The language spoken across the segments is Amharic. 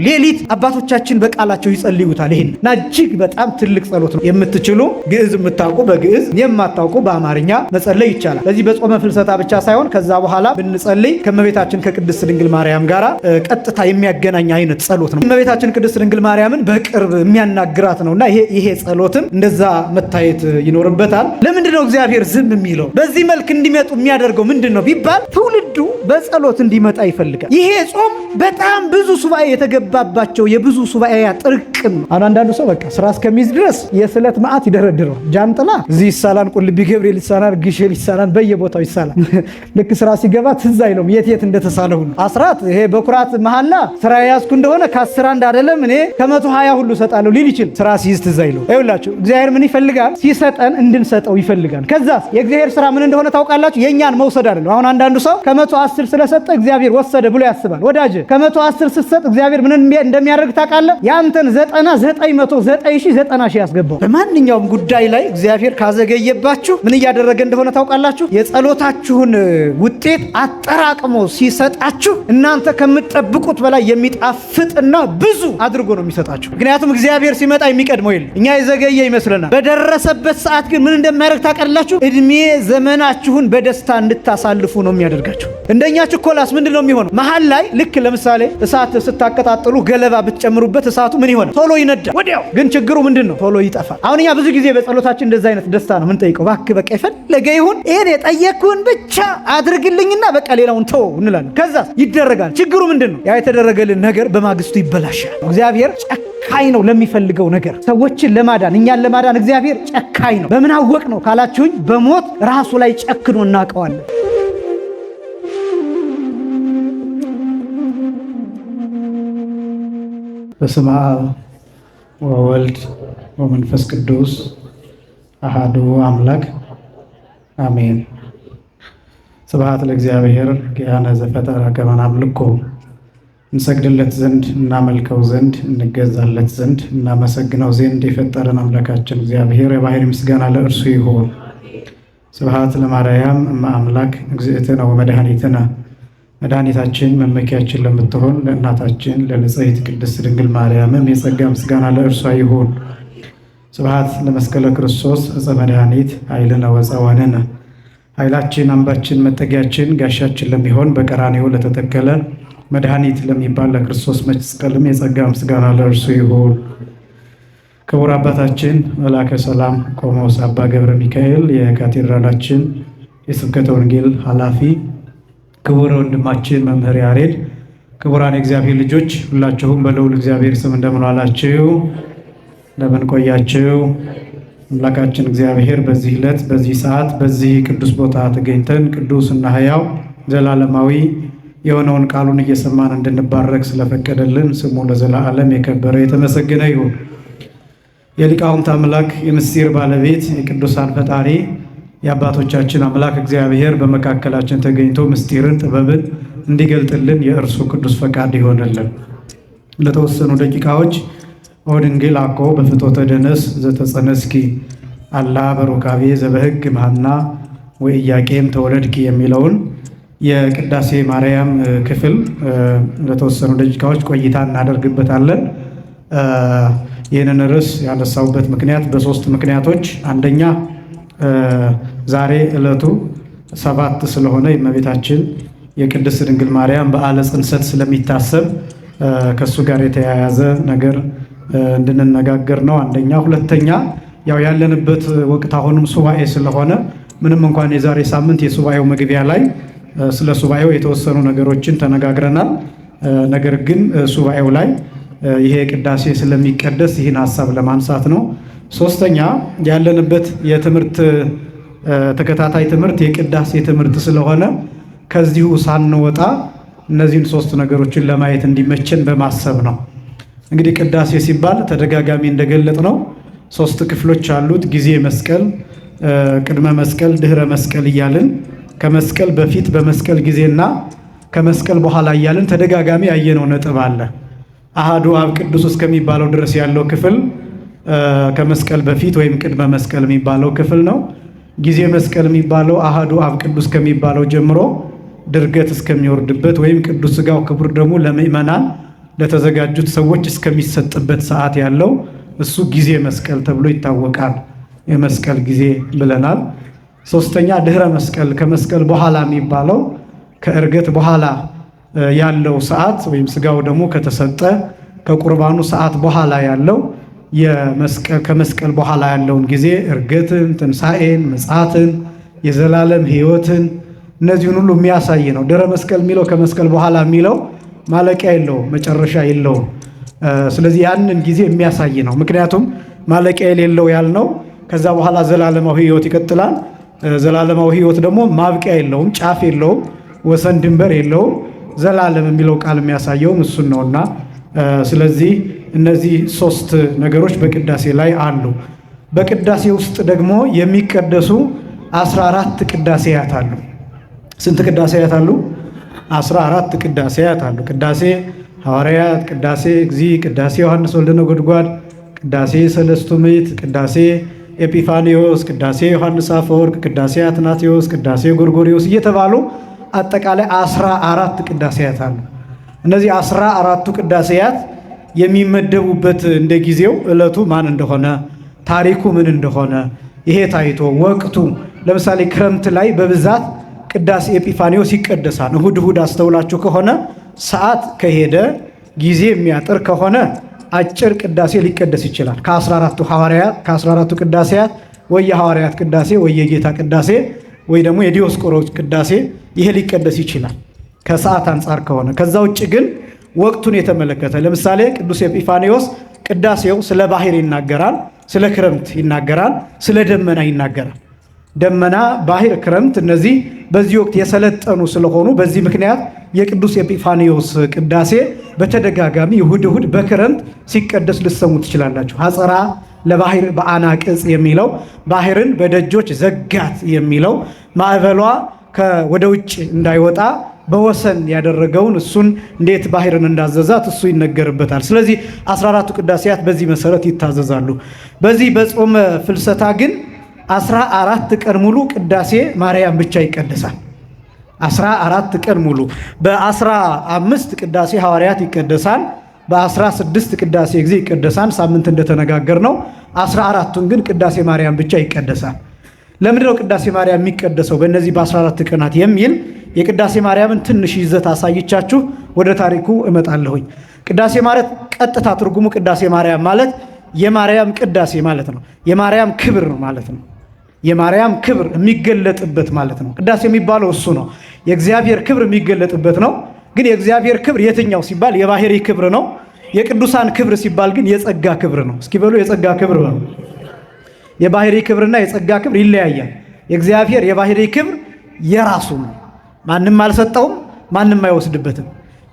ሌሊት አባቶቻችን በቃላቸው ይጸልዩታል። ይሄንና እጅግ በጣም ትልቅ ጸሎት ነው። የምትችሉ ግዕዝ የምታውቁ በግዕዝ የማታውቁ በአማርኛ መጸለይ ይቻላል። በዚህ በጾመ ፍልሰታ ብቻ ሳይሆን ከዛ በኋላ ብንጸልይ ከእመቤታችን ከቅድስት ድንግል ማርያም ጋር ቀጥታ የሚያገናኝ አይነት ጸሎት ነው። እመቤታችን ቅድስት ድንግል ማርያምን በቅርብ የሚያናግራት ነውና ይሄ ጸሎትም እንደዛ መታየት ይኖርበታል። ለምንድን ነው እግዚአብሔር ዝም የሚለው? በዚህ መልክ እንዲመጡ የሚያደርገው ምንድን ነው ቢባል ትውልዱ በጸሎት እንዲመጣ ይፈልጋል። ይሄ ጾም በጣም ብዙ ሱባኤ የተገባባቸው የብዙ ሱባኤ ጥርቅም። አንዳንዱ ሰው በቃ ስራ እስከሚይዝ ድረስ የስለት መዓት ይደረድረው። ጃንጥላ እዚህ ይሳላል፣ ቁልቢ ገብርኤል ይሳላል፣ ግሸል ይሳላል፣ በየቦታው ይሳላል። ልክ ስራ ሲገባ ትዝ አይለውም የት እንደተሳለ ሁሉ። አስራት ይሄ በኩራት መሐላ ስራ ያዝኩ እንደሆነ ከ10 አንድ አይደለም እኔ ከ120 ሁሉ ሰጣለሁ ሊል ይችል። ስራ ሲይዝ ትዝ አይለው። ይኸውላችሁ እግዚአብሔር ምን ይፈልጋል? ሲሰጠን እንድንሰጠው ይፈልጋል። ከዛስ የእግዚአብሔር ስራ ምን እንደሆነ ታውቃላችሁ? የኛን መውሰድ አይደለም። አሁን አንዳንዱ ሰው ከ110 ስለሰጠ እግዚአብሔር ወሰደ ብሎ ያስባል። ወዳጅ ከ110 ስትሰጥ እግዚአብሔር ምን እንደሚያደርግ ታውቃለህ? ያንተን 90,990,000 ያስገባው። በማንኛውም ጉዳይ ላይ እግዚአብሔር ካዘገየባችሁ ምን እያደረገ እንደሆነ ታውቃላችሁ? የጸሎታችሁን ውጤት አጠራቅሞ ሲሰጣችሁ እናንተ ከምትጠብቁት በላይ የሚጣፍጥና ብዙ አድርጎ ነው የሚሰጣችሁ። ምክንያቱም እግዚአብሔር ሲመጣ የሚቀድመው የለም። እኛ የዘገየ ይመስለናል። በደረሰበት ሰዓት ግን ምን እንደሚያደርግ ታውቃላችሁ? እድሜ ዘመናችሁን በደስታ እንድታሳልፉ ነው የሚያደርጋችሁ። እንደኛ ችኮላስ ምንድን ነው የሚሆነው? መሀል ላይ ልክ ለምሳሌ እሳት ስታቀጣጥሉ ገለባ ብትጨምሩበት እሳቱ ምን ይሆናል? ቶሎ ይነዳል ወዲያው። ግን ችግሩ ምንድን ነው? ቶሎ ይጠፋል። አሁን እኛ ብዙ ጊዜ በጸሎታችን እንደዛ አይነት ደስታ ነው ምንጠይቀው። እባክህ በቃ የፈለገ ይሁን ይሄን የጠየቅኩህን ብቻ አድርግልኝና በቃ ሌላውን ተው እንላለን። ከዛ ይደረጋል። ችግሩ ምንድን ነው? ያ የተደረገልን ነገር በማግስቱ ይበላሻል። እግዚአብሔር ጨካኝ ነው ለሚፈልገው ነገር። ሰዎችን ለማዳን እኛን ለማዳን እግዚአብሔር ጨካኝ ነው። በምን አወቅ ነው ካላችሁኝ፣ በሞት ራሱ ላይ ጨክኖ እናውቀዋለን። በስመ አብ ወወልድ ወመንፈስ ቅዱስ አሐዱ አምላክ አሜን። ስብሐት ለእግዚአብሔር ኪያነ ዘፈጠረ ከመ ናምልኮ። እንሰግድለት ዘንድ እናመልከው ዘንድ እንገዛለት ዘንድ እናመሰግነው ዘንድ የፈጠረን አምላካችን እግዚአብሔር የባሕርይ ምስጋና ለእርሱ ይሁን። ስብሐት ለማርያም እመ አምላክ እግዝእትነ ወመድኃኒትነ። መድኃኒታችን መመኪያችን ለምትሆን ለእናታችን ለንጽሕት ቅድስት ድንግል ማርያምም የጸጋ ምስጋና ለእርሷ ይሁን። ስብሐት ለመስቀለ ክርስቶስ ዕፀ መድኃኒት ኃይልነ ወፀወንነ። ኃይላችን አምባችን መጠጊያችን ጋሻችን ለሚሆን በቀራንዮ ለተተከለ መድኃኒት ለሚባል ለክርስቶስ መስቀልም የጸጋ ምስጋና ለእርሱ ይሁን። ክቡር አባታችን መላከ ሰላም ቆሞስ አባ ገብረ ሚካኤል የካቴድራላችን የስብከተ ወንጌል ኃላፊ፣ ክቡር ወንድማችን መምህር ያሬድ፣ ክቡራን የእግዚአብሔር ልጆች ሁላችሁም በልዑል እግዚአብሔር ስም እንደምን ዋላችሁ? እንደምን ቆያችሁ? አምላካችን እግዚአብሔር በዚህ ዕለት በዚህ ሰዓት በዚህ ቅዱስ ቦታ ተገኝተን ቅዱስ እና ሕያው ዘላለማዊ የሆነውን ቃሉን እየሰማን እንድንባረክ ስለፈቀደልን ስሙ ለዘላለም የከበረ የተመሰገነ ይሁን። የሊቃውንት አምላክ የምስጢር ባለቤት የቅዱሳን ፈጣሪ የአባቶቻችን አምላክ እግዚአብሔር በመካከላችን ተገኝቶ ምስጢርን ጥበብን እንዲገልጥልን የእርሱ ቅዱስ ፈቃድ ይሆንልን። ለተወሰኑ ደቂቃዎች ኦድንግል አኮ በፍቶተ ደነስ ዘተጸነስኪ አላ በሩካቤ ዘበሕግ መሐና ወኢያቄም ተወለድኪ የሚለውን የቅዳሴ ማርያም ክፍል ለተወሰኑ ደቂቃዎች ቆይታ እናደርግበታለን። ይህንን ርዕስ ያነሳውበት ምክንያት በሶስት ምክንያቶች፣ አንደኛ ዛሬ ዕለቱ 7 ስለሆነ የእመቤታችን የቅድስት ድንግል ማርያም በዓለ ጽንሰት ስለሚታሰብ ከእሱ ጋር የተያያዘ ነገር እንድንነጋገር ነው አንደኛ። ሁለተኛ ያው ያለንበት ወቅት አሁንም ሱባኤ ስለሆነ ምንም እንኳን የዛሬ ሳምንት የሱባኤው መግቢያ ላይ ስለ ሱባኤው የተወሰኑ ነገሮችን ተነጋግረናል። ነገር ግን ሱባኤው ላይ ይሄ ቅዳሴ ስለሚቀደስ ይህን ሀሳብ ለማንሳት ነው። ሶስተኛ ያለንበት የትምህርት ተከታታይ ትምህርት የቅዳሴ ትምህርት ስለሆነ ከዚሁ ሳንወጣ እነዚህን 3 ነገሮችን ለማየት እንዲመችን በማሰብ ነው። እንግዲህ ቅዳሴ ሲባል ተደጋጋሚ እንደገለጥ ነው 3 ክፍሎች አሉት። ጊዜ መስቀል፣ ቅድመ መስቀል፣ ድህረ መስቀል እያልን ከመስቀል በፊት በመስቀል ጊዜና ከመስቀል በኋላ እያልን ተደጋጋሚ ያየነው ነጥብ አለ። አሃዱ አብ ቅዱስ እስከሚባለው ድረስ ያለው ክፍል ከመስቀል በፊት ወይም ቅድመ መስቀል የሚባለው ክፍል ነው። ጊዜ መስቀል የሚባለው አሃዱ አብ ቅዱስ ከሚባለው ጀምሮ ድርገት እስከሚወርድበት ወይም ቅዱስ ሥጋው ክቡር ደሙ ለምእመናን ለተዘጋጁት ሰዎች እስከሚሰጥበት ሰዓት ያለው እሱ ጊዜ መስቀል ተብሎ ይታወቃል። የመስቀል ጊዜ ብለናል። ሶስተኛ ድህረ መስቀል፣ ከመስቀል በኋላ የሚባለው ከዕርገት በኋላ ያለው ሰዓት ወይም ስጋው ደግሞ ከተሰጠ ከቁርባኑ ሰዓት በኋላ ያለው ከመስቀል በኋላ ያለውን ጊዜ ዕርገትን፣ ትንሣኤን፣ ምጽአትን፣ የዘላለም ሕይወትን እነዚህን ሁሉ የሚያሳይ ነው። ድህረ መስቀል የሚለው ከመስቀል በኋላ የሚለው ማለቂያ የለውም፣ መጨረሻ የለውም። ስለዚህ ያንን ጊዜ የሚያሳይ ነው። ምክንያቱም ማለቂያ የሌለው ያልነው ከዛ በኋላ ዘላለማዊ ሕይወት ይቀጥላል። ዘላለማዊ ሕይወት ደግሞ ማብቂያ የለውም፣ ጫፍ የለውም፣ ወሰን ድንበር የለውም። ዘላለም የሚለው ቃል የሚያሳየውም እሱን ነውና ስለዚህ እነዚህ ሶስት ነገሮች በቅዳሴ ላይ አሉ። በቅዳሴ ውስጥ ደግሞ የሚቀደሱ 14 ቅዳሴያት አሉ። ስንት ቅዳሴያት አሉ? 14 ቅዳሴያት አሉ። ቅዳሴ ሐዋርያት፣ ቅዳሴ እግዚእ፣ ቅዳሴ ዮሐንስ ወልደ ነጎድጓድ፣ ቅዳሴ ሰለስቱ ምዕት፣ ቅዳሴ ኤጲፋኒዮስ፣ ቅዳሴ ዮሐንስ አፈወርቅ፣ ቅዳሴ አትናቴዎስ፣ ቅዳሴ ጎርጎሪዎስ እየተባሉ አጠቃላይ 14 ቅዳሴያት አሉ። እነዚህ 14ቱ ቅዳሴያት የሚመደቡበት እንደ ጊዜው ዕለቱ ማን እንደሆነ፣ ታሪኩ ምን እንደሆነ ይሄ ታይቶ ወቅቱ፣ ለምሳሌ ክረምት ላይ በብዛት ቅዳሴ ኤጲፋኒዮስ ይቀደሳል። እሁድ እሁድ አስተውላችሁ ከሆነ ሰዓት ከሄደ ጊዜ የሚያጥር ከሆነ አጭር ቅዳሴ ሊቀደስ ይችላል። ከ14ቱ ቅዳሴያት ወይ የሐዋርያት ቅዳሴ ወይ የጌታ ቅዳሴ ወይ ደግሞ የዲዮስቆሮስ ቅዳሴ ይሄ ሊቀደስ ይችላል ከሰዓት አንጻር ከሆነ። ከዛ ውጭ ግን ወቅቱን የተመለከተ ለምሳሌ ቅዱስ ኤጲፋኒዮስ ቅዳሴው ስለ ባህር ይናገራል፣ ስለ ክረምት ይናገራል፣ ስለ ደመና ይናገራል። ደመና፣ ባህር፣ ክረምት እነዚህ በዚህ ወቅት የሰለጠኑ ስለሆኑ በዚህ ምክንያት የቅዱስ ኤጲፋኒዮስ ቅዳሴ በተደጋጋሚ እሁድ እሁድ በክረምት ሲቀደስ ልትሰሙ ትችላላችሁ። ሐፀራ ለባህር በአናቅጽ የሚለው ባህርን በደጆች ዘጋት የሚለው ማዕበሏ ወደ ውጭ እንዳይወጣ በወሰን ያደረገውን እሱን እንዴት ባህርን እንዳዘዛት እሱ ይነገርበታል። ስለዚህ 14ቱ ቅዳሴያት በዚህ መሰረት ይታዘዛሉ። በዚህ በጾመ ፍልሰታ ግን 14 ቀን ሙሉ ቅዳሴ ማርያም ብቻ ይቀደሳል። 14 ቀን ሙሉ በ15 ቅዳሴ ሐዋርያት ይቀደሳል። በ16 ቅዳሴ ጊዜ ይቀደሳል። ሳምንት እንደተነጋገር ነው። 14ቱን ግን ቅዳሴ ማርያም ብቻ ይቀደሳል። ለምንድነው ቅዳሴ ማርያም የሚቀደሰው በእነዚህ በ14 ቀናት የሚል የቅዳሴ ማርያምን ትንሽ ይዘት አሳይቻችሁ ወደ ታሪኩ እመጣለሁኝ። ቅዳሴ ማለት ቀጥታ ትርጉሙ ቅዳሴ ማርያም ማለት የማርያም ቅዳሴ ማለት ነው። የማርያም ክብር ማለት ነው። የማርያም ክብር የሚገለጥበት ማለት ነው። ቅዳሴ የሚባለው እሱ ነው። የእግዚአብሔር ክብር የሚገለጥበት ነው። ግን የእግዚአብሔር ክብር የትኛው ሲባል የባህሪ ክብር ነው። የቅዱሳን ክብር ሲባል ግን የጸጋ ክብር ነው። እስኪ በሉ የጸጋ ክብር ነው። የባህሪ ክብርና የጸጋ ክብር ይለያያል። የእግዚአብሔር የባህሪ ክብር የራሱ ነው። ማንም አልሰጠውም፣ ማንም አይወስድበትም።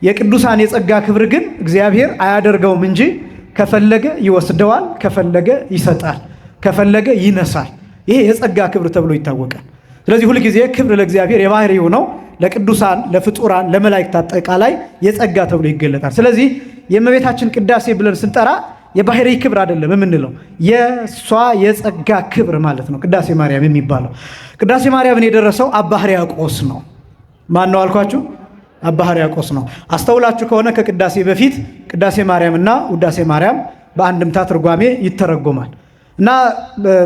የቅዱሳን የጸጋ ክብር ግን እግዚአብሔር አያደርገውም እንጂ ከፈለገ ይወስደዋል፣ ከፈለገ ይሰጣል፣ ከፈለገ ይነሳል። ይሄ የጸጋ ክብር ተብሎ ይታወቃል። ስለዚህ ሁልጊዜ ክብር ለእግዚአብሔር የባህሪው ነው። ለቅዱሳን፣ ለፍጡራን፣ ለመላእክት አጠቃላይ የጸጋ ተብሎ ይገለጣል። ስለዚህ የእመቤታችን ቅዳሴ ብለን ስንጠራ የባህሪ ክብር አይደለም የምንለው የሷ የጸጋ ክብር ማለት ነው። ቅዳሴ ማርያም የሚባለው ቅዳሴ ማርያምን የደረሰው አባ ሕርያቆስ ነው። ማን ነው አልኳችሁ? አባ ሕርያቆስ ነው። አስተውላችሁ ከሆነ ከቅዳሴ በፊት ቅዳሴ ማርያምና ውዳሴ ማርያም በአንድምታ ትርጓሜ ይተረጎማል እና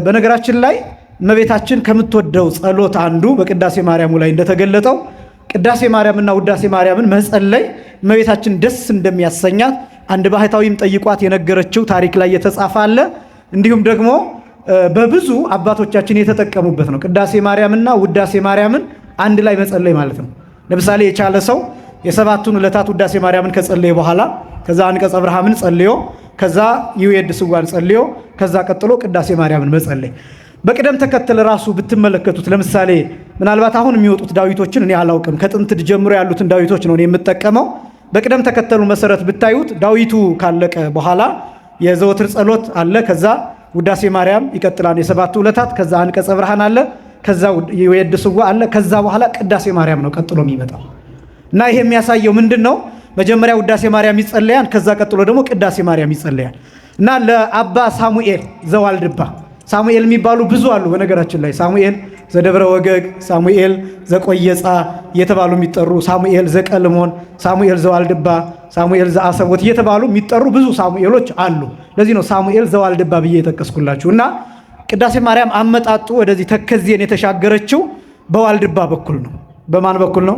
በነገራችን ላይ እመቤታችን ከምትወደው ጸሎት አንዱ በቅዳሴ ማርያሙ ላይ እንደተገለጠው ቅዳሴ ማርያምና ውዳሴ ማርያምን መጸለይ እመቤታችን ደስ እንደሚያሰኛት አንድ ባህታዊም ጠይቋት የነገረችው ታሪክ ላይ የተጻፈ አለ። እንዲሁም ደግሞ በብዙ አባቶቻችን የተጠቀሙበት ነው። ቅዳሴ ማርያምና ውዳሴ ማርያምን አንድ ላይ መጸለይ ማለት ነው። ለምሳሌ የቻለ ሰው የሰባቱን ዕለታት ውዳሴ ማርያምን ከጸለየ በኋላ ከዛ አንቀጸ ብርሃምን ጸልዮ ከዛ ይውየድ ስዋን ጸልዮ ከዛ ቀጥሎ ቅዳሴ ማርያምን መጸለይ በቅደም ተከተል ራሱ ብትመለከቱት ለምሳሌ ምናልባት አሁን የሚወጡት ዳዊቶችን እኔ አላውቅም። ከጥንት ጀምሮ ያሉትን ዳዊቶች ነው የምጠቀመው። በቅደም ተከተሉ መሰረት ብታዩት ዳዊቱ ካለቀ በኋላ የዘወትር ጸሎት አለ። ከዛ ውዳሴ ማርያም ይቀጥላል፣ የሰባቱ ዕለታት። ከዛ አንቀጸ ብርሃን አለ። ከዛ ይውየድ ስዋ አለ። ከዛ በኋላ ቅዳሴ ማርያም ነው ቀጥሎ የሚመጣው እና ይሄ የሚያሳየው ምንድን ነው? መጀመሪያ ውዳሴ ማርያም ይጸለያል። ከዛ ቀጥሎ ደግሞ ቅዳሴ ማርያም ይጸለያል እና ለአባ ሳሙኤል ዘዋልድባ ሳሙኤል የሚባሉ ብዙ አሉ። በነገራችን ላይ ሳሙኤል ዘደብረ ወገግ፣ ሳሙኤል ዘቆየጻ እየተባሉ የሚጠሩ፣ ሳሙኤል ዘቀልሞን፣ ሳሙኤል ዘዋልድባ፣ ሳሙኤል ዘአሰቦት እየተባሉ የሚጠሩ ብዙ ሳሙኤሎች አሉ። ለዚህ ነው ሳሙኤል ዘዋልድባ ብዬ የጠቀስኩላችሁ። እና ቅዳሴ ማርያም አመጣጡ ወደዚህ ተከዜን የተሻገረችው በዋልድባ በኩል ነው። በማን በኩል ነው?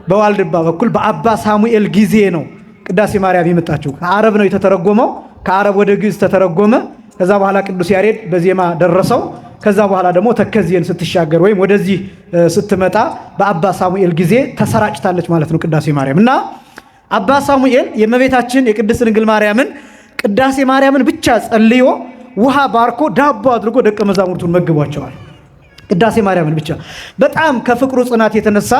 በዋልድባ በኩል በአባ ሳሙኤል ጊዜ ነው ቅዳሴ ማርያም የመጣችው። ከአረብ ነው የተተረጎመው። ከአረብ ወደ ግዕዝ ተተረጎመ። ከዛ በኋላ ቅዱስ ያሬድ በዜማ ደረሰው። ከዛ በኋላ ደግሞ ተከዜን ስትሻገር ወይም ወደዚህ ስትመጣ በአባ ሳሙኤል ጊዜ ተሰራጭታለች ማለት ነው ቅዳሴ ማርያም። እና አባ ሳሙኤል የእመቤታችን የቅድስት ድንግል ማርያምን ቅዳሴ ማርያምን ብቻ ጸልዮ ውሃ ባርኮ ዳቦ አድርጎ ደቀ መዛሙርቱን መግቧቸዋል። ቅዳሴ ማርያምን ብቻ። በጣም ከፍቅሩ ጽናት የተነሳ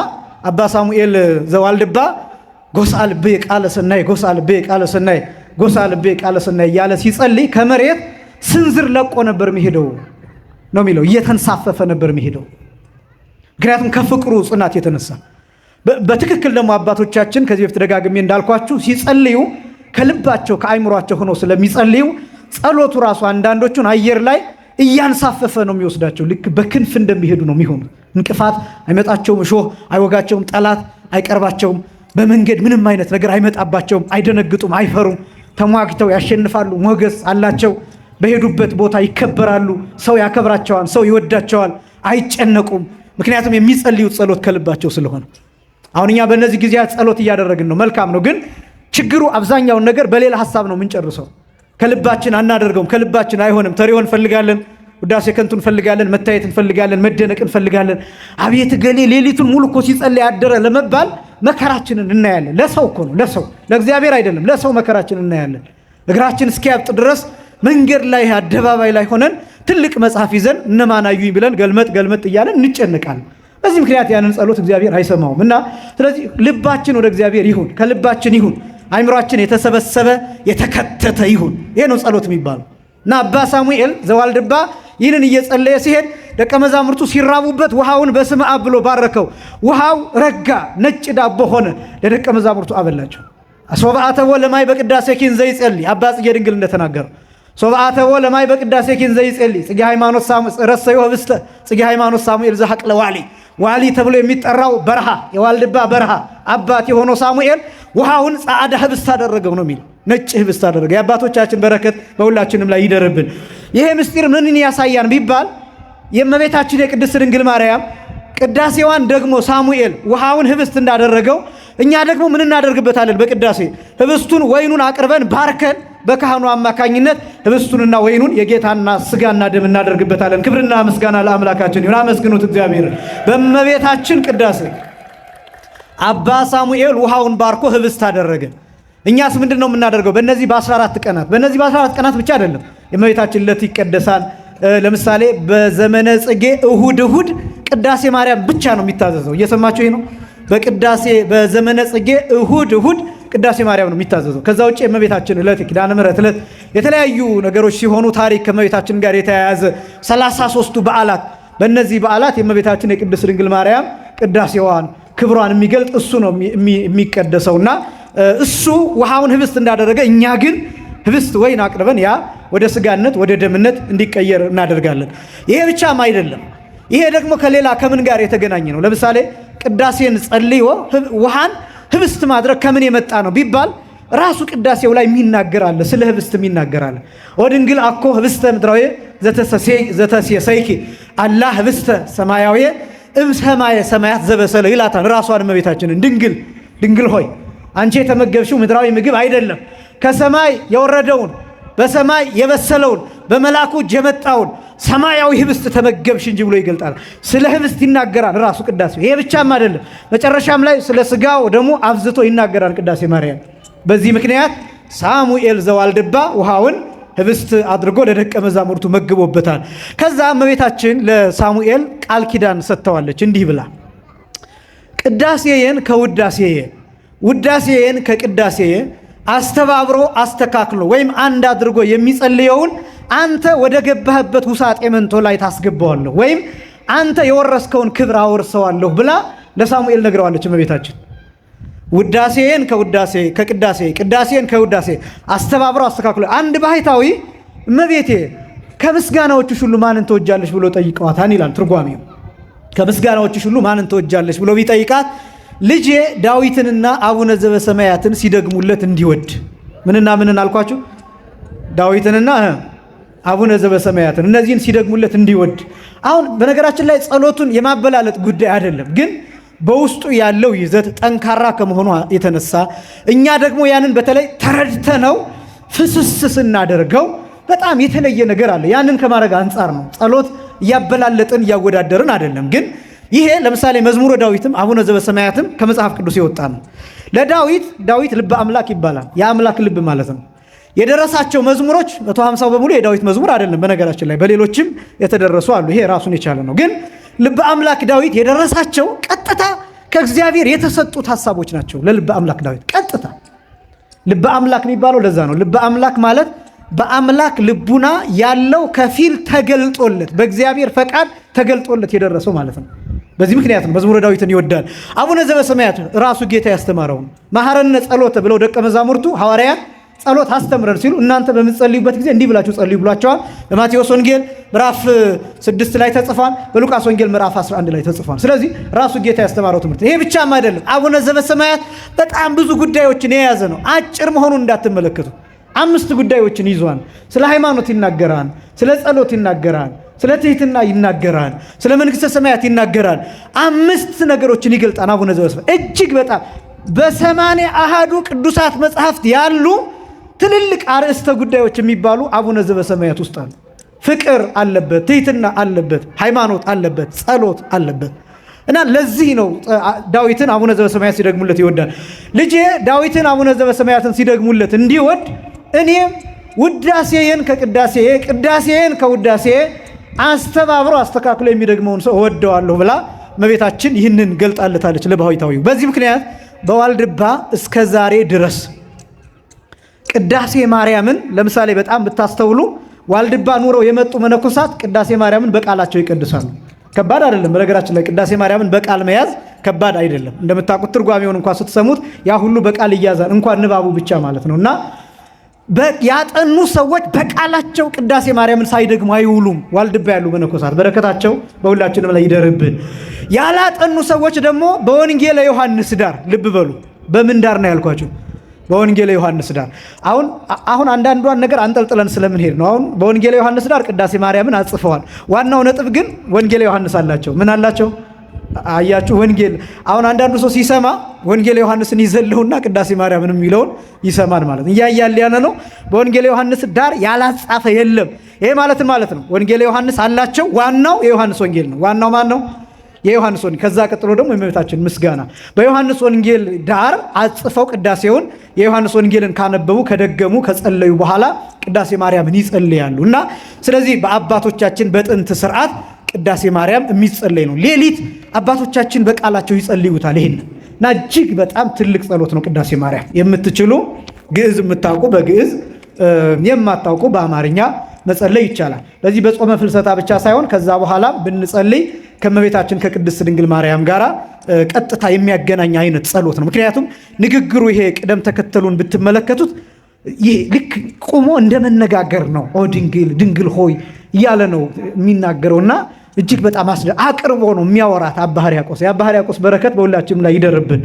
አባ ሳሙኤል ዘዋልድባ ጎሳ ልቤ ቃለ ሰናይ፣ ጎሳ ልቤ ቃለ ሰናይ፣ ጎሳ ልቤ ቃለ ሰናይ እያለ ሲጸልይ ከመሬት ስንዝር ለቆ ነበር የሚሄደው ነው የሚለው። እየተንሳፈፈ ነበር የሚሄደው። ምክንያቱም ከፍቅሩ ጽናት የተነሳ። በትክክል ደግሞ አባቶቻችን ከዚህ በፊት ደጋግሜ እንዳልኳችሁ ሲጸልዩ ከልባቸው ከአይምሯቸው ሆነው ስለሚጸልዩ ጸሎቱ ራሱ አንዳንዶቹን አየር ላይ እያንሳፈፈ ነው የሚወስዳቸው። ልክ በክንፍ እንደሚሄዱ ነው የሚሆኑ። እንቅፋት አይመጣቸውም፣ እሾህ አይወጋቸውም፣ ጠላት አይቀርባቸውም፣ በመንገድ ምንም አይነት ነገር አይመጣባቸውም፣ አይደነግጡም፣ አይፈሩም። ተሟግተው ያሸንፋሉ፣ ሞገስ አላቸው። በሄዱበት ቦታ ይከበራሉ፣ ሰው ያከብራቸዋል፣ ሰው ይወዳቸዋል፣ አይጨነቁም። ምክንያቱም የሚጸልዩት ጸሎት ከልባቸው ስለሆነ። አሁን እኛ በእነዚህ ጊዜያት ጸሎት እያደረግን ነው፣ መልካም ነው። ግን ችግሩ አብዛኛውን ነገር በሌላ ሐሳብ ነው የምንጨርሰው። ከልባችን አናደርገውም፣ ከልባችን አይሆንም። ተሪዮ እንፈልጋለን፣ ውዳሴ ከንቱ እንፈልጋለን፣ መታየት እንፈልጋለን፣ መደነቅ እንፈልጋለን። አቤት ገሌ ሌሊቱን ሙሉ እኮ ሲጸልይ ያደረ ለመባል መከራችንን እናያለን። ለሰው እኮ ነው፣ ለሰው ለእግዚአብሔር አይደለም። ለሰው መከራችንን እናያለን። እግራችን እስኪያብጥ ድረስ መንገድ ላይ አደባባይ ላይ ሆነን ትልቅ መጽሐፍ ይዘን እነማን አዩኝ ብለን ገልመጥ ገልመጥ እያለን እንጨነቃለን። በዚህ ምክንያት ያንን ጸሎት እግዚአብሔር አይሰማውም። እና ስለዚህ ልባችን ወደ እግዚአብሔር ይሁን፣ ከልባችን ይሁን፣ አይምሯችን የተሰበሰበ የተከተተ ይሁን። ይሄ ነው ጸሎት የሚባለው። እና አባ ሳሙኤል ዘዋልድባ ይህንን እየጸለየ ሲሄድ ደቀ መዛሙርቱ ሲራቡበት ውሃውን በስመ አብ ብሎ ባረከው። ውሃው ረጋ፣ ነጭ ዳቦ ሆነ። ለደቀ መዛሙርቱ አበላቸው። ሶብአተቦ ለማይ በቅዳሴ ኪን ዘይጸልይ አባ ጽጌ ድንግል እንደተናገረው ሶብአተቦ ለማይ በቅዳሴ ኪን ዘይጸልይ ጽጌ ሃይማኖት ረሰዮ ህብስተ ጽጌ ሃይማኖት ሳሙኤል ዘሐቅለ ዋሊ ዋሊ ተብሎ የሚጠራው በረሃ የዋልድባ በረሃ አባት የሆነው ሳሙኤል ውሃውን ጻዕዳ ህብስት አደረገው ነው የሚል። ነጭ ህብስት አደረገ። የአባቶቻችን በረከት በሁላችንም ላይ ይደርብን። ይሄ ምስጢር ምንን ያሳያን ቢባል የእመቤታችን የቅድስት ድንግል ማርያም ቅዳሴዋን ደግሞ ሳሙኤል ውሃውን ህብስት እንዳደረገው እኛ ደግሞ ምን እናደርግበታለን? በቅዳሴ ህብስቱን ወይኑን አቅርበን ባርከን በካህኑ አማካኝነት ህብስቱንና ወይኑን የጌታና ስጋና ደም እናደርግበታለን። ክብርና ምስጋና ለአምላካችን ይሁን። አመስግኑት እግዚአብሔር። በእመቤታችን ቅዳሴ አባ ሳሙኤል ውሃውን ባርኮ ህብስት አደረገ። እኛስ ምንድን ነው የምናደርገው? በእነዚህ በ14 ቀናት በእነዚህ በ14 ቀናት ብቻ አይደለም የእመቤታችን ዕለት ይቀደሳል። ለምሳሌ በዘመነ ጽጌ እሁድ እሁድ ቅዳሴ ማርያም ብቻ ነው የሚታዘዘው። እየሰማችሁ ይሄ ነው። በቅዳሴ በዘመነ ጽጌ እሁድ እሁድ ቅዳሴ ማርያም ነው የሚታዘዘው። ከዛ ውጭ የእመቤታችን ዕለት የኪዳነ ምሕረት ዕለት የተለያዩ ነገሮች ሲሆኑ ታሪክ ከእመቤታችን ጋር የተያያዘ 33ቱ በዓላት በእነዚህ በዓላት የእመቤታችን የቅድስት ድንግል ማርያም ቅዳሴዋን ክብሯን የሚገልጥ እሱ ነው የሚቀደሰውና እሱ ውሃውን ህብስት እንዳደረገ እኛ ግን ህብስት ወይን አቅርበን ያ ወደ ስጋነት ወደ ደምነት እንዲቀየር እናደርጋለን። ይሄ ብቻም አይደለም። ይሄ ደግሞ ከሌላ ከምን ጋር የተገናኘ ነው? ለምሳሌ ቅዳሴን ጸልዮ ውሃን ህብስት ማድረግ ከምን የመጣ ነው ቢባል ራሱ ቅዳሴው ላይ የሚናገራል፣ ስለ ህብስት የሚናገራል። ወድንግል አኮ ህብስተ ምድራዊ ዘተሴሰይኪ አላ ህብስተ ሰማያዊ እምሰማየ ሰማያት ዘበሰለ ይላታል። ራሷን እመቤታችንን ድንግል ሆይ አንቺ የተመገብሽው ምድራዊ ምግብ አይደለም፣ ከሰማይ የወረደውን በሰማይ የበሰለውን በመላኩ እጅ የመጣውን ሰማያዊ ህብስት ተመገብሽ እንጂ ብሎ ይገልጣል። ስለ ህብስት ይናገራል ራሱ ቅዳሴው። ይሄ ብቻም አይደለም፣ መጨረሻም ላይ ስለ ስጋው ደግሞ አብዝቶ ይናገራል ቅዳሴ ማርያም። በዚህ ምክንያት ሳሙኤል ዘዋልድባ ውሃውን ህብስት አድርጎ ለደቀ መዛሙርቱ መግቦበታል። ከዛ እመቤታችን ለሳሙኤል ቃል ኪዳን ሰጥተዋለች እንዲህ ብላ ቅዳሴዬን ከውዳሴዬ ውዳሴዬን ከቅዳሴዬ አስተባብሮ አስተካክሎ ወይም አንድ አድርጎ የሚጸልየውን አንተ ወደ ገባህበት ውሳጤ መንቶ ላይ ታስገባዋለሁ ወይም አንተ የወረስከውን ክብር አወርሰዋለሁ ብላ ለሳሙኤል ነግረዋለች እመቤታችን። ውዳሴን ከውዳሴ ከቅዳሴ ቅዳሴን ከውዳሴ አስተባብሮ አስተካክሎ አንድ ባህታዊ እመቤቴ ከምስጋናዎችሽ ሁሉ ማንን ትወጃለሽ ብሎ ጠይቀዋታን ይላል ትርጓሜው። ከምስጋናዎችሽ ሁሉ ማንን ትወጃለሽ ብሎ ቢጠይቃት ልጄ ዳዊትንና አቡነ ዘበሰማያትን ሲደግሙለት እንዲወድ ምንና ምንን አልኳችሁ? ዳዊትንና አቡነ ዘበሰማያትን እነዚህን ሲደግሙለት እንዲወድ። አሁን በነገራችን ላይ ጸሎቱን የማበላለጥ ጉዳይ አይደለም፣ ግን በውስጡ ያለው ይዘት ጠንካራ ከመሆኑ የተነሳ እኛ ደግሞ ያንን በተለይ ተረድተነው ፍስስ ስናደርገው በጣም የተለየ ነገር አለ። ያንን ከማድረግ አንጻር ነው። ጸሎት እያበላለጥን እያወዳደርን አይደለም። ግን ይሄ ለምሳሌ መዝሙረ ዳዊትም አቡነ ዘበሰማያትም ከመጽሐፍ ቅዱስ የወጣ ነው። ዳዊት ልበ አምላክ ይባላል። የአምላክ ልብ ማለት ነው። የደረሳቸው መዝሙሮች 150 በሙሉ የዳዊት መዝሙር አይደለም። በነገራችን ላይ በሌሎችም የተደረሱ አሉ። ይሄ ራሱን የቻለ ነው። ግን ልበ አምላክ ዳዊት የደረሳቸው ቀጥታ ከእግዚአብሔር የተሰጡት ሐሳቦች ናቸው። ለልበ አምላክ ዳዊት ቀጥታ ልበ አምላክ የሚባለው ለዛ ነው። ልበ አምላክ ማለት በአምላክ ልቡና ያለው ከፊል ተገልጦለት በእግዚአብሔር ፈቃድ ተገልጦለት የደረሰው ማለት ነው። በዚህ ምክንያት ነው መዝሙረ ዳዊትን ይወዳል። አቡነ ዘበሰማያት ራሱ ጌታ ያስተማረው ነው። መሐረነ ጸሎተ ብለው ደቀ መዛሙርቱ ሐዋርያት ጸሎት አስተምረን ሲሉ እናንተ በምትጸልዩበት ጊዜ እንዲህ ብላችሁ ጸልዩ ብሏቸዋል። በማቴዎስ ወንጌል ምዕራፍ 6 ላይ ተጽፏል። በሉቃስ ወንጌል ምዕራፍ 11 ላይ ተጽፏል። ስለዚህ ራሱ ጌታ ያስተማረው ትምህርት ይሄ ብቻም አይደለም። አቡነ ዘበሰማያት በጣም ብዙ ጉዳዮችን የያዘ ነው። አጭር መሆኑን እንዳትመለከቱ። 5 ጉዳዮችን ይዟል። ስለ ሃይማኖት ይናገራል፣ ስለ ጸሎት ይናገራል፣ ስለ ትሕትና ይናገራል፣ ስለ መንግሥተ ሰማያት ይናገራል። 5 ነገሮችን ይገልጣል አቡነ ዘበሰማያት። እጅግ በጣም በ80 ቅዱሳት መጽሐፍት ያሉ ትልልቅ አርዕስተ ጉዳዮች የሚባሉ አቡነ ዘበሰማያት ውስጥ አሉ። ፍቅር አለበት፣ ትሕትና አለበት፣ ሃይማኖት አለበት፣ ጸሎት አለበት። እና ለዚህ ነው ዳዊትን አቡነ ዘበሰማያት ሲደግሙለት ይወዳል። ልጄ ዳዊትን አቡነ ዘበሰማያትን ሲደግሙለት እንዲወድ እኔም ውዳሴዬን ከቅዳሴ ቅዳሴዬን ከውዳሴ አስተባብሮ አስተካክሎ የሚደግመውን ሰው እወደዋለሁ ብላ እመቤታችን ይህንን ገልጣለታለች ለባሕታዊው። በዚህ ምክንያት በዋልድባ እስከ ዛሬ ድረስ ቅዳሴ ማርያምን ለምሳሌ በጣም ብታስተውሉ ዋልድባ ኑረው የመጡ መነኮሳት ቅዳሴ ማርያምን በቃላቸው ይቀድሳሉ። ከባድ አይደለም። በነገራችን ላይ ቅዳሴ ማርያምን በቃል መያዝ ከባድ አይደለም። እንደምታውቁት ትርጓሜውን እንኳን ስትሰሙት ያ ሁሉ በቃል ይያዛል፣ እንኳን ንባቡ ብቻ ማለት ነው። እና ያጠኑ ሰዎች በቃላቸው ቅዳሴ ማርያምን ሳይደግሙ አይውሉም። ዋልድባ ያሉ መነኮሳት በረከታቸው በሁላችንም ላይ ይደርብን። ያላጠኑ ሰዎች ደግሞ በወንጌለ ዮሐንስ ዳር፣ ልብ በሉ፣ በምን ዳር ነው ያልኳቸው? በወንጌለ ዮሐንስ ዳር። አሁን አንዳንዷን ነገር አንጠልጥለን ስለምንሄድ ነው። አሁን በወንጌለ ዮሐንስ ዳር ቅዳሴ ማርያምን አጽፈዋል። ዋናው ነጥብ ግን ወንጌለ ዮሐንስ አላቸው። ምን አላቸው? አያችሁ፣ ወንጌል አሁን አንዳንዱ ሰው ሲሰማ ወንጌለ ዮሐንስን ይዘልውና ቅዳሴ ማርያምን የሚለውን ይሰማል ማለት ነው። እያያለ ያለ ነው። በወንጌለ ዮሐንስ ዳር ያላጻፈ የለም። ይሄ ማለት ነው ወንጌለ ዮሐንስ አላቸው። ዋናው የዮሐንስ ወንጌል ነው። ዋናው ማን ነው? የዮሐንስ ወንጌል። ከዛ ቀጥሎ ደግሞ የእመቤታችን ምስጋና። በዮሐንስ ወንጌል ዳር አጽፈው ቅዳሴውን የዮሐንስ ወንጌልን ካነበቡ ከደገሙ ከጸለዩ በኋላ ቅዳሴ ማርያምን ይጸልያሉ። እና ስለዚህ በአባቶቻችን በጥንት ስርዓት ቅዳሴ ማርያም የሚጸለይ ነው። ሌሊት አባቶቻችን በቃላቸው ይጸልዩታል። ይሄን እና እጅግ በጣም ትልቅ ጸሎት ነው ቅዳሴ ማርያም። የምትችሉ ግዕዝ የምታውቁ በግዕዝ የማታውቁ በአማርኛ መጸለይ ይቻላል። ለዚህ በጾመ ፍልሰታ ብቻ ሳይሆን ከዛ በኋላ ብንጸልይ ከእመቤታችን ከቅድስት ድንግል ማርያም ጋር ቀጥታ የሚያገናኝ አይነት ጸሎት ነው። ምክንያቱም ንግግሩ ይሄ ቅደም ተከተሉን ብትመለከቱት ይሄ ልክ ቁሞ እንደመነጋገር ነው። ኦ ድንግል ሆይ እያለ ነው የሚናገረውና እጅግ በጣም አቅርቦ ነው የሚያወራት አባ ሕርያቆስ። የአባ ሕርያቆስ በረከት በሁላችንም ላይ ይደርብን።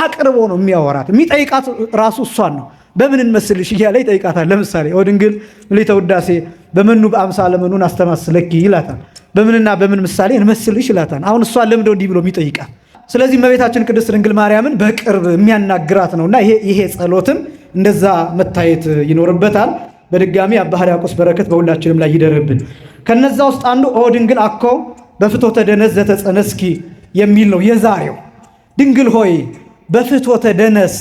አቅርቦ ነው የሚያወራት። የሚጠይቃት ራሱ እሷን ነው። በምን እንመስልሽ እያለ ይጠይቃታል። ለምሳሌ ኦ ድንግል ምልዕተ ውዳሴ በመኑ በአምሳለ መኑን አስተማስለኪ ይላታል። በምንና በምን ምሳሌ እንመስልሽ ይላታል። አሁን እሷን ለምንድነው እንዲህ ብሎ የሚጠይቃት? ስለዚህ እመቤታችን ቅድስት ድንግል ማርያምን በቅርብ የሚያናግራት ነውና ይሄ ጸሎትም እንደዛ መታየት ይኖርበታል። በድጋሚ አባ ሕርያቆስ በረከት በሁላችንም ላይ ይደርብን። ከነዛ ውስጥ አንዱ ኦ ድንግል አኮ በፍትወተ ደነስ ዘተጸነስኪ የሚል ነው የዛሬው። ድንግል ሆይ በፍትወተ ደነስ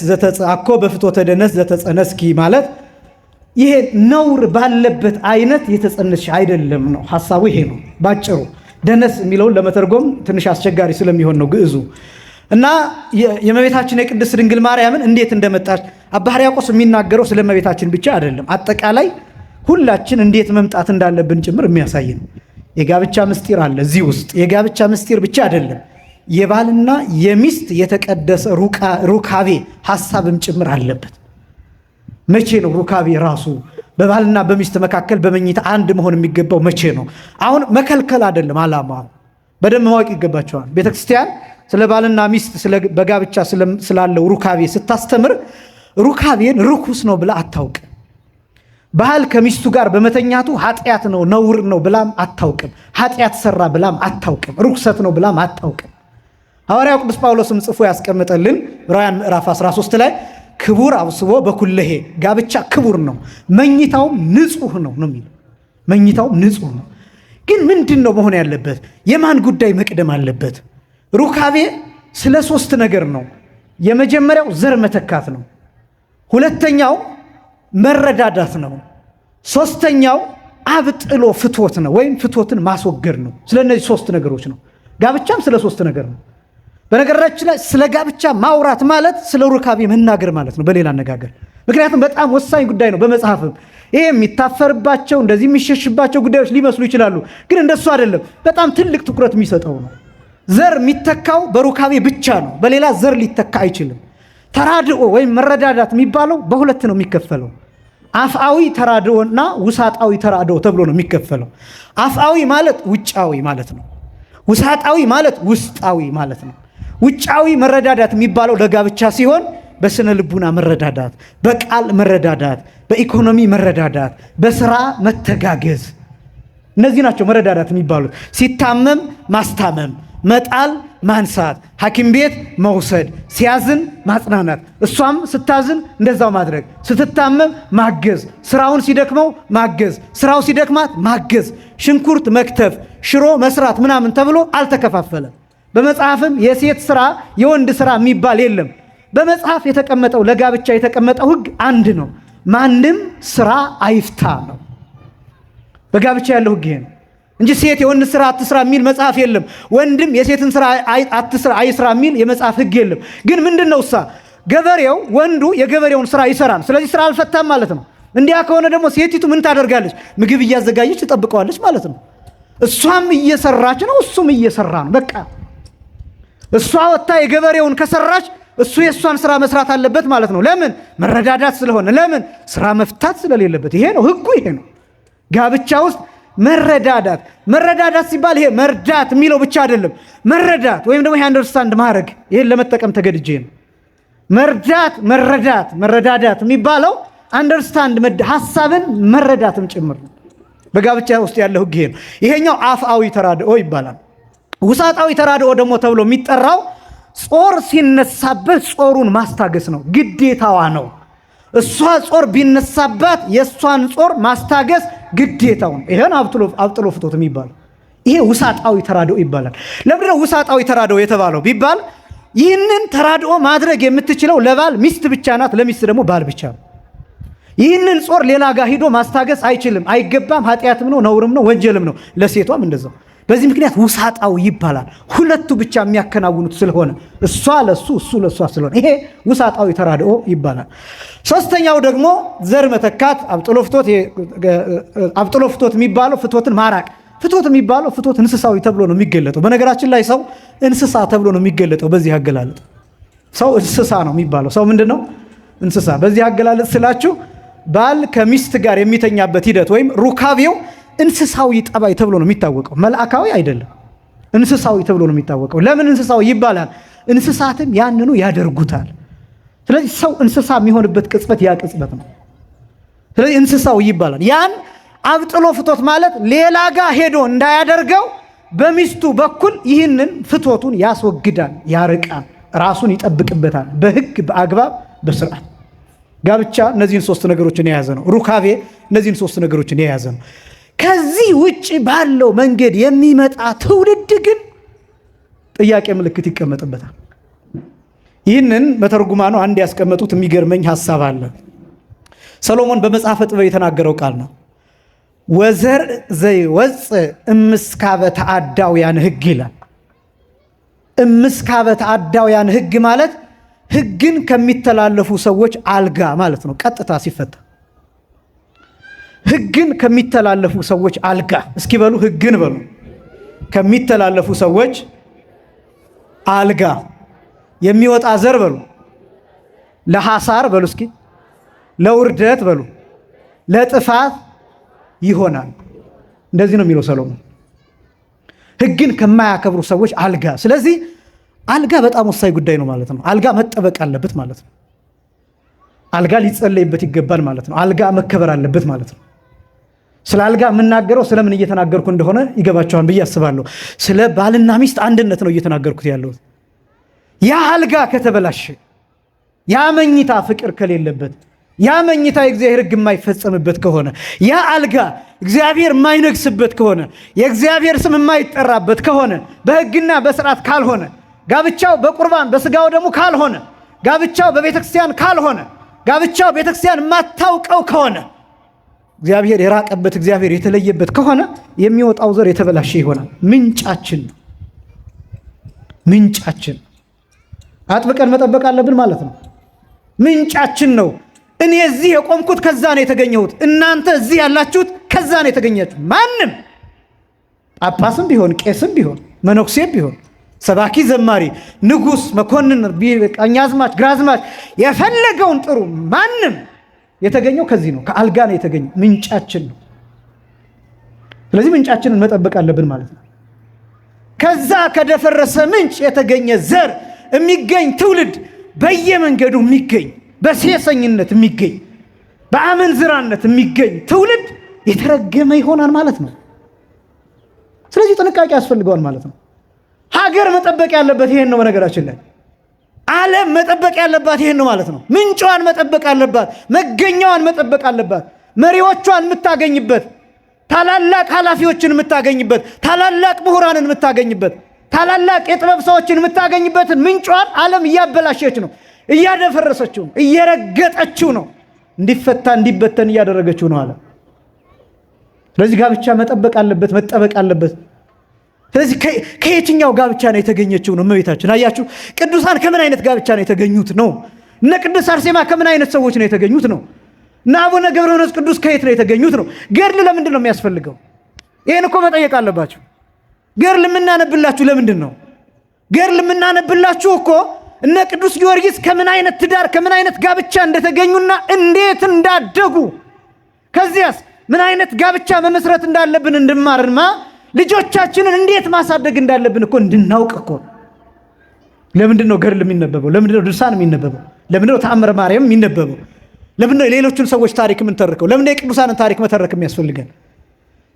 አኮ በፍትወተ ደነስ ዘተጸነስኪ ማለት ይሄ ነውር ባለበት አይነት የተጸነስሽ አይደለም ነው ሐሳቡ። ይሄ ነው ባጭሩ። ደነስ የሚለውን ለመተርጎም ትንሽ አስቸጋሪ ስለሚሆን ነው ግዕዙ። እና የእመቤታችን የቅድስት ድንግል ማርያምን እንዴት እንደመጣች አባ ሕርያቆስ የሚናገረው ስለ እመቤታችን ብቻ አይደለም፣ አጠቃላይ ሁላችን እንዴት መምጣት እንዳለብን ጭምር የሚያሳይ ነው። የጋብቻ ምስጢር አለ እዚህ ውስጥ። የጋብቻ ምስጢር ብቻ አይደለም፣ የባልና የሚስት የተቀደሰ ሩካቤ ሐሳብም ጭምር አለበት። መቼ ነው ሩካቤ ራሱ በባልና በሚስት መካከል በመኝታ አንድ መሆን የሚገባው መቼ ነው? አሁን መከልከል አይደለም ዓላማው። በደንብ ማወቅ ይገባቸዋል። ቤተክርስቲያን ስለ ባልና ሚስት በጋብቻ ስላለው ሩካቤ ስታስተምር ሩካቤን ርኩስ ነው ብላ አታውቅም። ባል ከሚስቱ ጋር በመተኛቱ ኃጢአት ነው ነውር ነው ብላም አታውቅም። ኃጢአት ሰራ ብላም አታውቅም። ርኩሰት ነው ብላም አታውቅም። ሐዋርያው ቅዱስ ጳውሎስም ጽፎ ያስቀምጠልን ዕብራውያን ምዕራፍ 13 ላይ ክቡር አብስቦ በኩለሄ ጋብቻ ክቡር ነው መኝታውም ንጹህ ነው የሚለው። መኝታውም ንጹህ ነው። ግን ምንድን ነው መሆን ያለበት? የማን ጉዳይ መቅደም አለበት? ሩካቤ ስለ 3 ነገር ነው። የመጀመሪያው ዘር መተካት ነው። ሁለተኛው መረዳዳት ነው። ሶስተኛው አብጥሎ ፍትወት ነው ወይም ፍትወትን ማስወገድ ነው። ስለ እነዚህ 3 ነገሮች ነው። ጋብቻም ስለ 3 ነገር ነው። በነገራችን ላይ ስለ ጋብቻ ማውራት ማለት ስለ ሩካቤ መናገር ማለት ነው በሌላ አነጋገር። ምክንያቱም በጣም ወሳኝ ጉዳይ ነው። በመጽሐፍም ይሄ የሚታፈርባቸው እንደዚህ የሚሸሽባቸው ጉዳዮች ሊመስሉ ይችላሉ፣ ግን እንደሱ አይደለም። በጣም ትልቅ ትኩረት የሚሰጠው ነው። ዘር የሚተካው በሩካቤ ብቻ ነው። በሌላ ዘር ሊተካ አይችልም። ተራድኦ ወይም መረዳዳት የሚባለው በሁለት ነው የሚከፈለው። አፍአዊ ተራድኦና ውሳጣዊ ተራድኦ ተብሎ ነው የሚከፈለው። አፍአዊ ማለት ውጫዊ ማለት ነው። ውሳጣዊ ማለት ውስጣዊ ማለት ነው። ውጫዊ መረዳዳት የሚባለው ለጋብቻ ሲሆን በስነ ልቡና መረዳዳት፣ በቃል መረዳዳት፣ በኢኮኖሚ መረዳዳት፣ በስራ መተጋገዝ፣ እነዚህ ናቸው መረዳዳት የሚባሉት። ሲታመም ማስታመም፣ መጣል ማንሳት፣ ሐኪም ቤት መውሰድ፣ ሲያዝን ማጽናናት፣ እሷም ስታዝን እንደዛው ማድረግ፣ ስትታመም ማገዝ፣ ስራውን ሲደክመው ማገዝ፣ ስራው ሲደክማት ማገዝ፣ ሽንኩርት መክተፍ፣ ሽሮ መስራት ምናምን ተብሎ አልተከፋፈለም። በመጽሐፍም የሴት ስራ የወንድ ስራ የሚባል የለም። በመጽሐፍ የተቀመጠው ለጋብቻ የተቀመጠው ሕግ አንድ ነው። ማንም ስራ አይፍታ ነው። በጋብቻ ያለው ሕግ ይሄ ነው እንጂ ሴት የወንድ ስራ አትስራ የሚል መጽሐፍ የለም። ወንድም የሴትን ስራ አትስራ አይስራ የሚል የመጽሐፍ ሕግ የለም። ግን ምንድነው እሳ ገበሬው ወንዱ የገበሬውን ስራ ይሰራል። ስለዚህ ስራ አልፈታም ማለት ነው። እንዲያ ከሆነ ደግሞ ሴቲቱ ምን ታደርጋለች? ምግብ እያዘጋጀች ትጠብቀዋለች ማለት ነው። እሷም እየሰራች ነው፣ እሱም እየሰራ ነው። በቃ እሷ ወጣ የገበሬውን ከሰራች እሱ የእሷን ስራ መስራት አለበት ማለት ነው። ለምን? መረዳዳት ስለሆነ። ለምን? ስራ መፍታት ስለሌለበት። ይሄ ነው ሕጉ፣ ይሄ ነው ጋብቻ ውስጥ መረዳዳት። መረዳዳት ሲባል ይሄ መርዳት የሚለው ብቻ አይደለም። መረዳት ወይም ደግሞ ይሄ አንደርስታንድ ማድረግ፣ ይሄን ለመጠቀም ተገድጄ ነው። መርዳት፣ መረዳት፣ መረዳዳት የሚባለው አንደርስታንድ ሐሳብን መረዳትም ጭምር ነው። በጋብቻ ውስጥ ያለው ሕግ ይሄ ነው። ይሄኛው አፍአዊ ተራድኦ ይባላል። ውሳጣዊ ተራድኦ ደግሞ ተብሎ የሚጠራው ጾር ሲነሳበት ጾሩን ማስታገስ ነው፣ ግዴታዋ ነው። እሷ ጾር ቢነሳባት የእሷን ጾር ማስታገስ ግዴታው ነው። ይሄን አብጥሎ ፍቶት የሚባለው ይሄ ውሳጣዊ ተራድኦ ይባላል። ለምንድነው ውሳጣዊ ተራድኦ የተባለው ቢባል ይህንን ተራድኦ ማድረግ የምትችለው ለባል ሚስት ብቻ ናት፣ ለሚስት ደግሞ ባል ብቻ ነው። ይህንን ጾር ሌላ ጋር ሂዶ ማስታገስ አይችልም፣ አይገባም፣ ኃጢአትም ነው፣ ነውርም ነው፣ ወንጀልም ነው። ለሴቷም እንደዛው። በዚህ ምክንያት ውሳጣዊ ይባላል። ሁለቱ ብቻ የሚያከናውኑት ስለሆነ እሷ ለሱ እሱ ለሷ ስለሆነ ይሄ ውሳጣዊ ተራድኦ ይባላል። ሶስተኛው ደግሞ ዘር መተካት አብጥሎ ፍቶት የሚባለው ፍቶትን ማራቅ። ፍቶት የሚባለው ፍቶት እንስሳዊ ተብሎ ነው የሚገለጠው። በነገራችን ላይ ሰው እንስሳ ተብሎ ነው የሚገለጠው። በዚህ አገላለጥ ሰው እንስሳ ነው የሚባለው። ሰው ምንድን ነው? እንስሳ። በዚህ አገላለጥ ስላችሁ ባል ከሚስት ጋር የሚተኛበት ሂደት ወይም ሩካቤው እንስሳዊ ጠባይ ተብሎ ነው የሚታወቀው። መልአካዊ አይደለም፣ እንስሳዊ ተብሎ ነው የሚታወቀው። ለምን እንስሳዊ ይባላል? እንስሳትም ያንኑ ያደርጉታል። ስለዚህ ሰው እንስሳ የሚሆንበት ቅጽበት ያ ቅጽበት ነው። ስለዚህ እንስሳዊ ይባላል። ያን አብጥሎ ፍቶት ማለት ሌላ ጋር ሄዶ እንዳያደርገው በሚስቱ በኩል ይህንን ፍቶቱን ያስወግዳል፣ ያርቃል፣ ራሱን ይጠብቅበታል፣ በሕግ በአግባብ በስርዓት። ጋብቻ እነዚህን 3 ነገሮችን የያዘ ነው። ሩካቤ እነዚህን 3 ነገሮችን የያዘ ነው። ከዚህ ውጭ ባለው መንገድ የሚመጣ ትውልድ ግን ጥያቄ ምልክት ይቀመጥበታል። ይህንን መተርጉማኑ አንድ ያስቀመጡት የሚገርመኝ ሐሳብ አለ። ሰሎሞን በመጽሐፈ ጥበብ የተናገረው ቃል ነው። ወዘር ዘይወፅእ እምስካበ ተአዳውያን ሕግ ይላል። እምስካበ ተአዳውያን ሕግ ማለት ሕግን ከሚተላለፉ ሰዎች አልጋ ማለት ነው። ቀጥታ ሲፈታ ሕግን ከሚተላለፉ ሰዎች አልጋ። እስኪ በሉ ሕግን በሉ። ከሚተላለፉ ሰዎች አልጋ የሚወጣ ዘር በሉ። ለሐሳር በሉ እስኪ፣ ለውርደት በሉ፣ ለጥፋት ይሆናል። እንደዚህ ነው የሚለው ሰሎሞን፣ ሕግን ከማያከብሩ ሰዎች አልጋ። ስለዚህ አልጋ በጣም ወሳኝ ጉዳይ ነው ማለት ነው። አልጋ መጠበቅ አለበት ማለት ነው። አልጋ ሊጸለይበት ይገባል ማለት ነው። አልጋ መከበር አለበት ማለት ነው። ስለ አልጋ የምናገረው ስለምን እየተናገርኩ እንደሆነ ይገባቸዋል ብዬ አስባለሁ። ስለ ባልና ሚስት አንድነት ነው እየተናገርኩት ያለሁት። ያ አልጋ ከተበላሸ፣ ያ መኝታ ፍቅር ከሌለበት፣ ያ መኝታ የእግዚአብሔር ሕግ የማይፈጸምበት ከሆነ፣ ያ አልጋ እግዚአብሔር የማይነግስበት ከሆነ፣ የእግዚአብሔር ስም የማይጠራበት ከሆነ፣ በሕግና በስርዓት ካልሆነ፣ ጋብቻው በቁርባን በስጋው ደግሞ ካልሆነ፣ ጋብቻው በቤተክርስቲያን ካልሆነ፣ ጋብቻው ቤተክርስቲያን የማታውቀው ከሆነ፣ እግዚአብሔር የራቀበት እግዚአብሔር የተለየበት ከሆነ የሚወጣው ዘር የተበላሸ ይሆናል። ምንጫችን ነው። ምንጫችን አጥብቀን መጠበቅ አለብን ማለት ነው። ምንጫችን ነው። እኔ እዚህ የቆምኩት ከዛ ነው የተገኘሁት። እናንተ እዚህ ያላችሁት ከዛ ነው የተገኛችሁ። ማንም ጳጳስም ቢሆን ቄስም ቢሆን መነኩሴም ቢሆን ሰባኪ፣ ዘማሪ፣ ንጉሥ፣ መኮንን፣ ቀኛዝማች፣ ግራዝማች የፈለገውን ጥሩ ማንም የተገኘው ከዚህ ነው። ከአልጋ ነው የተገኘው። ምንጫችን ነው። ስለዚህ ምንጫችንን መጠበቅ አለብን ማለት ነው። ከዛ ከደፈረሰ ምንጭ የተገኘ ዘር የሚገኝ ትውልድ በየመንገዱ የሚገኝ በሴሰኝነት የሚገኝ በአመንዝራነት የሚገኝ ትውልድ የተረገመ ይሆናል ማለት ነው። ስለዚህ ጥንቃቄ ያስፈልገዋል ማለት ነው። ሀገር መጠበቅ ያለበት ይሄን ነው። በነገራችን ላይ ዓለም መጠበቅ ያለባት ይሄን ነው ማለት ነው። ምንጯን መጠበቅ አለባት። መገኛዋን መጠበቅ አለባት። መሪዎቿን የምታገኝበት፣ ታላላቅ ኃላፊዎችን የምታገኝበት፣ ታላላቅ ምሁራንን የምታገኝበት፣ ታላላቅ የጥበብ ሰዎችን የምታገኝበትን ምንጯን ዓለም እያበላሸች ነው፣ እያደፈረሰችው ነው፣ እየረገጠችው ነው፣ እንዲፈታ እንዲበተን እያደረገችው ነው ዓለም። ስለዚህ ጋብቻ መጠበቅ አለበት፣ መጠበቅ አለበት። ስለዚህ ከየትኛው ጋብቻ ነው የተገኘችው ነው እመቤታችን? አያችሁ፣ ቅዱሳን ከምን አይነት ጋብቻ ነው የተገኙት ነው። እነ ቅድስት አርሴማ ከምን አይነት ሰዎች ነው የተገኙት ነው። እነ አቡነ ገብረ መንፈስ ቅዱስ ከየት ነው የተገኙት ነው። ገድል ለምንድን ነው የሚያስፈልገው? ይህን እኮ መጠየቅ አለባችሁ። ገድል የምናነብላችሁ ለምንድን ነው? ገድል የምናነብላችሁ እኮ እነ ቅዱስ ጊዮርጊስ ከምን አይነት ትዳር ከምን አይነት ጋብቻ እንደተገኙና እንዴት እንዳደጉ፣ ከዚያስ ምን አይነት ጋብቻ መመስረት እንዳለብን እንድማርማ ልጆቻችንን እንዴት ማሳደግ እንዳለብን እኮ እንድናውቅ እኮ። ለምንድን ነው ገድል የሚነበበው? ለምንድን ነው ድርሳን የሚነበበው? ለምንድን ነው ተአምረ ማርያም የሚነበበው? ለምንድን ነው የሌሎችን ሰዎች ታሪክ የምንተርከው? ለምንድን ነው የቅዱሳንን ታሪክ መተረክ የሚያስፈልገን?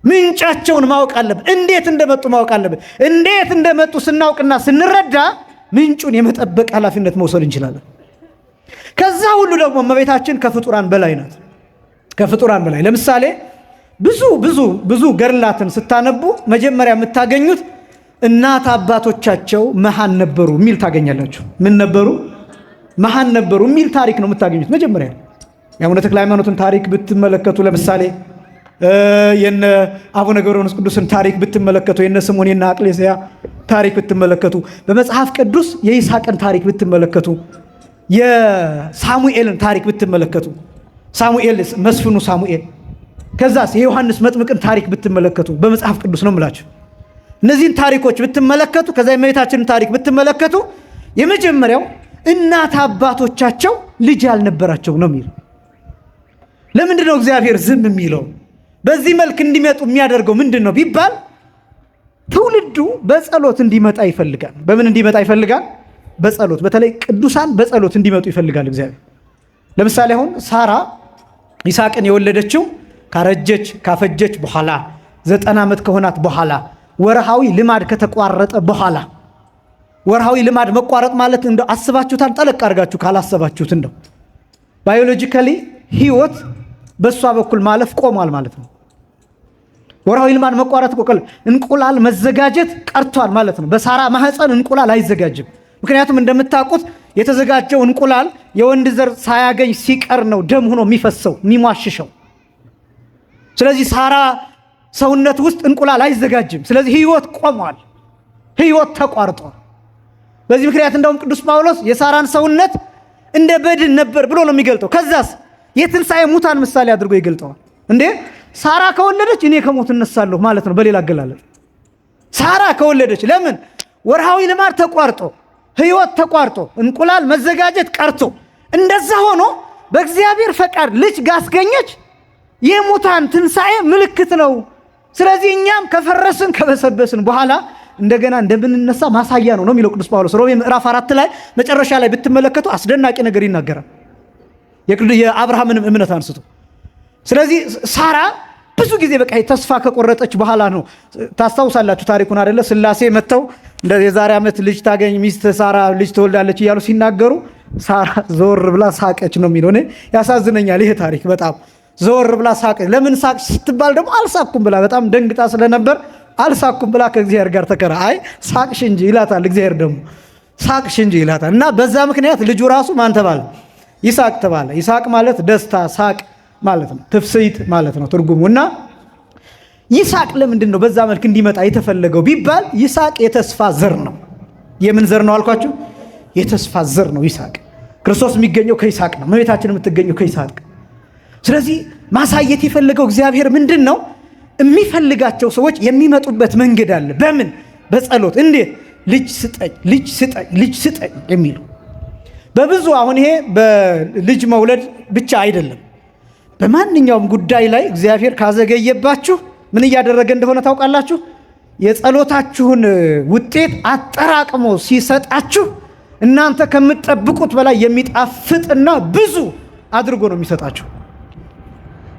ምንጫቸውን ማወቅ አለብን። እንዴት እንደመጡ ማወቅ አለብን። እንዴት እንደመጡ ስናውቅና ስንረዳ ምንጩን የመጠበቅ ኃላፊነት መውሰድ እንችላለን። ከዛ ሁሉ ደግሞ እመቤታችን ከፍጡራን በላይ ናት። ከፍጡራን በላይ ለምሳሌ ብዙ ገድላትን ስታነቡ መጀመሪያ የምታገኙት እናት አባቶቻቸው መሃን ነበሩ የሚል ታገኛላችሁ። ምን ነበሩ? መሃን ነበሩ የሚል ታሪክ ነው የምታገኙት። መጀመሪያ የአቡነ ተክለ ሃይማኖትን ታሪክ ብትመለከቱ፣ ለምሳሌ የነ አቡነ ገብረ መንፈስ ቅዱስን ታሪክ ብትመለከቱ፣ የነ ስምዖን የነ አቅሌስያ ታሪክ ብትመለከቱ፣ በመጽሐፍ ቅዱስ የይስሐቅን ታሪክ ብትመለከቱ፣ የሳሙኤልን ታሪክ ብትመለከቱ፣ ሳሙኤል መስፍኑ ሳሙኤል፣ ከዛስ የዮሐንስ መጥምቅን ታሪክ ብትመለከቱ፣ በመጽሐፍ ቅዱስ ነው የምላችሁ። እነዚህን ታሪኮች ብትመለከቱ፣ ከዛ የእመቤታችንን ታሪክ ብትመለከቱ፣ የመጀመሪያው እናት አባቶቻቸው ልጅ አልነበራቸው ነው የሚለው። ለምንድን ነው እግዚአብሔር ዝም የሚለው? በዚህ መልክ እንዲመጡ የሚያደርገው ምንድን ነው ቢባል፣ ትውልዱ በጸሎት እንዲመጣ ይፈልጋል። በምን እንዲመጣ ይፈልጋል? በጸሎት። በተለይ ቅዱሳን በጸሎት እንዲመጡ ይፈልጋል እግዚአብሔር። ለምሳሌ አሁን ሳራ ይስሐቅን የወለደችው ካረጀች ካፈጀች በኋላ 90 ዓመት ከሆናት በኋላ ወርሃዊ ልማድ ከተቋረጠ በኋላ። ወርሃዊ ልማድ መቋረጥ ማለት እንደው አስባችሁታል? ጠለቅ አድርጋችሁ ካላሰባችሁት እንደው ባዮሎጂካሊ ህይወት በእሷ በኩል ማለፍ ቆሟል ማለት ነው። ወርሃዊ ልማድ መቋረጥ ቆቀል እንቁላል መዘጋጀት ቀርቷል ማለት ነው። በሳራ ማህፀን እንቁላል አይዘጋጅም። ምክንያቱም እንደምታውቁት የተዘጋጀው እንቁላል የወንድ ዘር ሳያገኝ ሲቀር ነው ደም ሆኖ የሚፈሰው የሚሟሽሸው። ስለዚህ ሳራ ሰውነት ውስጥ እንቁላል አይዘጋጅም። ስለዚህ ህይወት ቆሟል፣ ህይወት ተቋርጧል። በዚህ ምክንያት እንደውም ቅዱስ ጳውሎስ የሳራን ሰውነት እንደ በድን ነበር ብሎ ነው የሚገልጠው። ከዛስ የትንሣኤ ሙታን ምሳሌ አድርጎ ይገልጠዋል። እንዴ ሳራ ከወለደች እኔ ከሞት እነሳለሁ ማለት ነው። በሌላ አገላለጽ ሳራ ከወለደች ለምን? ወርሃዊ ልማድ ተቋርጦ ህይወት ተቋርጦ እንቁላል መዘጋጀት ቀርቶ፣ እንደዛ ሆኖ በእግዚአብሔር ፈቃድ ልጅ ጋስገኘች። የሙታን ትንሣኤ ምልክት ነው። ስለዚህ እኛም ከፈረስን ከበሰበስን በኋላ እንደገና እንደምንነሳ ማሳያ ነው የሚለው ቅዱስ ጳውሎስ ሮሜ ምዕራፍ 4 ላይ መጨረሻ ላይ ብትመለከቱ አስደናቂ ነገር ይናገራል፣ የአብርሃምንም እምነት አንስቶ። ስለዚህ ሳራ ብዙ ጊዜ በቃ ተስፋ ከቆረጠች በኋላ ነው። ታስታውሳላችሁ ታሪኩን አይደለ? ሥላሴ መጥተው የዛሬ ዓመት ልጅ ታገኝ ሚስት ሳራ ልጅ ትወልዳለች እያሉ ሲናገሩ ሳራ ዘወር ብላ ሳቀች ነው የሚለው። እኔ ያሳዝነኛል ይሄ ታሪክ በጣም። ዘወር ብላ ሳቀች። ለምን ሳቅሽ ስትባል ደግሞ አልሳኩም ብላ በጣም ደንግጣ ስለነበር አልሳኩም ብላ ከእግዚአብሔር ጋር ተከራ። አይ ሳቅሽ እንጂ ይላታል እግዚአብሔር ደግሞ ሳቅሽ እንጂ ይላታል። እና በዛ ምክንያት ልጁ ራሱ ማን ተባለ? ይስሐቅ ተባለ። ይስሐቅ ማለት ደስታ ሳቅ ማለት ነው፣ ትፍስይት ማለት ነው ትርጉሙ። እና ይስሐቅ ለምንድን ነው በዛ መልክ እንዲመጣ የተፈለገው ቢባል ይስሐቅ የተስፋ ዘር ነው። የምን ዘር ነው አልኳችሁ? የተስፋ ዘር ነው ይስሐቅ። ክርስቶስ የሚገኘው ከይስሐቅ ነው። እመቤታችን የምትገኘው ከይስሐቅ። ስለዚህ ማሳየት የፈለገው እግዚአብሔር ምንድን ነው? የሚፈልጋቸው ሰዎች የሚመጡበት መንገድ አለ። በምን? በጸሎት። እንዴት? ልጅ ስጠኝ፣ ልጅ ስጠኝ፣ ልጅ ስጠኝ የሚሉ በብዙ። አሁን ይሄ በልጅ መውለድ ብቻ አይደለም። በማንኛውም ጉዳይ ላይ እግዚአብሔር ካዘገየባችሁ ምን እያደረገ እንደሆነ ታውቃላችሁ? የጸሎታችሁን ውጤት አጠራቅሞ ሲሰጣችሁ እናንተ ከምትጠብቁት በላይ የሚጣፍጥና ብዙ አድርጎ ነው የሚሰጣችሁ።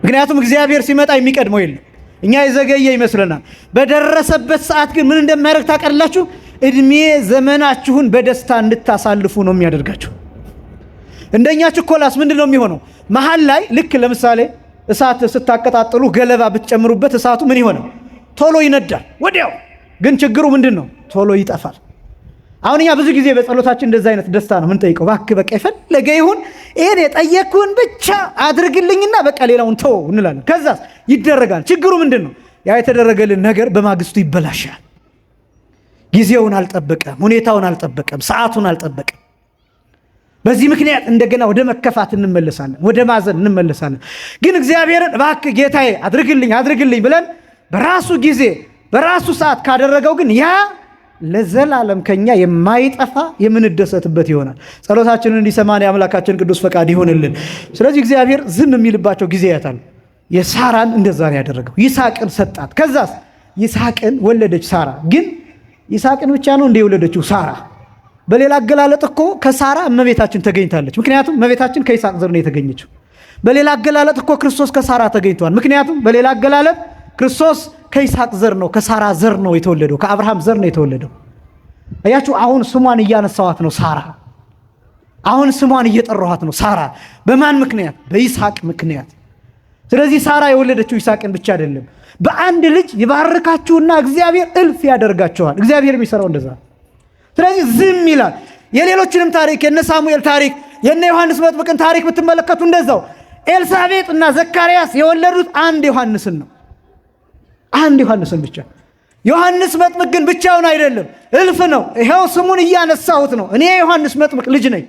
ምክንያቱም እግዚአብሔር ሲመጣ የሚቀድመው የለም። እኛ የዘገየ ይመስለናል። በደረሰበት ሰዓት ግን ምን እንደሚያደርግ ታውቃላችሁ? እድሜ ዘመናችሁን በደስታ እንድታሳልፉ ነው የሚያደርጋችሁ። እንደኛ ችኮላስ ምንድን ነው የሚሆነው? መሀል ላይ ልክ ለምሳሌ እሳት ስታቀጣጥሉ ገለባ ብትጨምሩበት እሳቱ ምን ይሆናል? ቶሎ ይነዳል ወዲያው። ግን ችግሩ ምንድን ነው? ቶሎ ይጠፋል። አሁን እኛ ብዙ ጊዜ በጸሎታችን እንደዛ አይነት ደስታ ነው የምንጠይቀው። እባክህ በቃ የፈለገ ይሁን ይሄን የጠየቅኩህን ብቻ አድርግልኝና በቃ ሌላውን ተው እንላለን። ከዛስ ይደረጋል። ችግሩ ምንድን ነው? ያ የተደረገልን ነገር በማግስቱ ይበላሻል። ጊዜውን አልጠበቀም፣ ሁኔታውን አልጠበቀም፣ ሰዓቱን አልጠበቀም። በዚህ ምክንያት እንደገና ወደ መከፋት እንመለሳለን፣ ወደ ማዘን እንመለሳለን። ግን እግዚአብሔርን እባክህ ጌታዬ አድርግልኝ አድርግልኝ ብለን በራሱ ጊዜ በራሱ ሰዓት ካደረገው ግን ያ ለዘላለም ከኛ የማይጠፋ የምንደሰትበት ይሆናል። ጸሎታችንን እንዲሰማን የአምላካችን ቅዱስ ፈቃድ ይሆንልን። ስለዚህ እግዚአብሔር ዝም የሚልባቸው ጊዜያት አሉ። የሳራን እንደዛ ነው ያደረገው። ይስሐቅን ሰጣት። ከዛስ ይስሐቅን ወለደች ሳራ። ግን ይስሐቅን ብቻ ነው እንደ የወለደችው ሳራ። በሌላ አገላለጥ እኮ ከሳራ እመቤታችን ተገኝታለች። ምክንያቱም እመቤታችን ከይስሐቅ ዘር ነው የተገኘችው። በሌላ አገላለጥ እኮ ክርስቶስ ከሳራ ተገኝቷል። ምክንያቱም በሌላ አገላለጥ ክርስቶስ ከይስሐቅ ዘር ነው፣ ከሳራ ዘር ነው የተወለደው፣ ከአብርሃም ዘር ነው የተወለደው። አያችሁ፣ አሁን ስሟን እያነሳዋት ነው ሳራ። አሁን ስሟን እየጠራኋት ነው ሳራ። በማን ምክንያት? በይስሐቅ ምክንያት። ስለዚህ ሳራ የወለደችው ይስሐቅን ብቻ አይደለም፣ በአንድ ልጅ ይባርካችሁና እግዚአብሔር እልፍ ያደርጋችኋል። እግዚአብሔር የሚሰራው እንደዛ። ስለዚህ ዝም ይላል። የሌሎችንም ታሪክ የነ ሳሙኤል ታሪክ የነ ዮሐንስ መጥምቅን ታሪክ ብትመለከቱ እንደዛው ኤልሳቤጥ እና ዘካርያስ የወለዱት አንድ ዮሐንስን ነው። አንድ ዮሐንስን ብቻ። ዮሐንስ መጥምቅ ግን ብቻውን አይደለም፣ እልፍ ነው። ይኸው ስሙን እያነሳሁት ነው። እኔ የዮሐንስ መጥምቅ ልጅ ነኝ።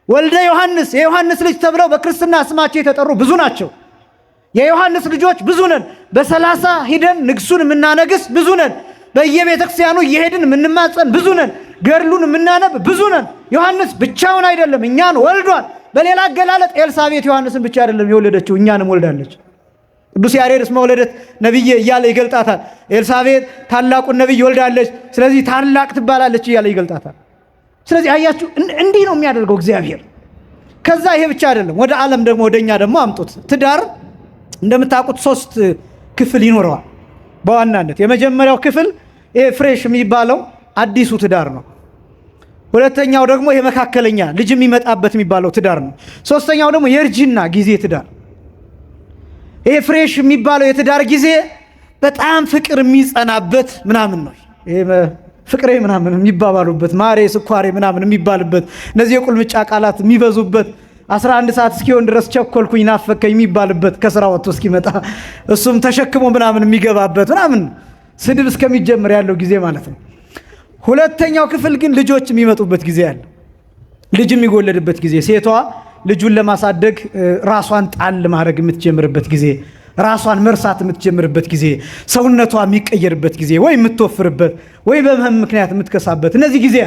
ወልደ ዮሐንስ፣ የዮሐንስ ልጅ ተብለው በክርስትና ስማቸው የተጠሩ ብዙ ናቸው። የዮሐንስ ልጆች ብዙ ነን። በ30 ሂደን ንግሱን የምናነግስ ብዙ ነን። በየቤተ ክርስቲያኑ እየሄድን የምንማጸን ብዙ ነን። ገድሉን የምናነብ ብዙ ነን። ዮሐንስ ብቻውን አይደለም፣ እኛን ወልዷል። በሌላ አገላለጥ ኤልሳቤጥ ዮሐንስን ብቻ አይደለም የወለደችው፣ እኛንም ወልዳለች። ቅዱስ ያሬድ እስመ ወለደት ነቢየ እያለ ይገልጣታል። ኤልሳቤጥ ታላቁን ነቢይ ወልዳለች፣ ስለዚህ ታላቅ ትባላለች እያለ ይገልጣታል። ስለዚህ አያችሁ፣ እንዲህ ነው የሚያደርገው እግዚአብሔር። ከዛ ይሄ ብቻ አይደለም፣ ወደ ዓለም ደግሞ ወደኛ ደግሞ አምጡት። ትዳር እንደምታውቁት 3 ክፍል ይኖረዋል በዋናነት። የመጀመሪያው ክፍል ይሄ ፍሬሽ የሚባለው አዲሱ ትዳር ነው። ሁለተኛው ደግሞ ይሄ መካከለኛ ልጅ የሚመጣበት የሚባለው ትዳር ነው። ሶስተኛው ደግሞ የእርጅና ጊዜ ትዳር። ይሄ ፍሬሽ የሚባለው የትዳር ጊዜ በጣም ፍቅር የሚጸናበት ምናምን ነው። ይሄ ፍቅሬ ምናምን የሚባባሉበት፣ ማሬ ስኳሬ ምናምን የሚባልበት፣ እነዚህ የቁልምጫ ቃላት የሚበዙበት፣ 11 ሰዓት እስኪሆን ድረስ ቸኮልኩኝ ናፈከኝ የሚባልበት፣ ከስራ ወጥቶ እስኪመጣ እሱም ተሸክሞ ምናምን የሚገባበት ምናምን ስድብ እስከሚጀምር ያለው ጊዜ ማለት ነው። ሁለተኛው ክፍል ግን ልጆች የሚመጡበት ጊዜ አለ። ልጅ የሚወለድበት ጊዜ፣ ሴቷ ልጁን ለማሳደግ ራሷን ጣል ማድረግ የምትጀምርበት ጊዜ፣ ራሷን መርሳት የምትጀምርበት ጊዜ፣ ሰውነቷ የሚቀየርበት ጊዜ፣ ወይ የምትወፍርበት ወይ በመህም ምክንያት የምትከሳበት እነዚህ ጊዜ።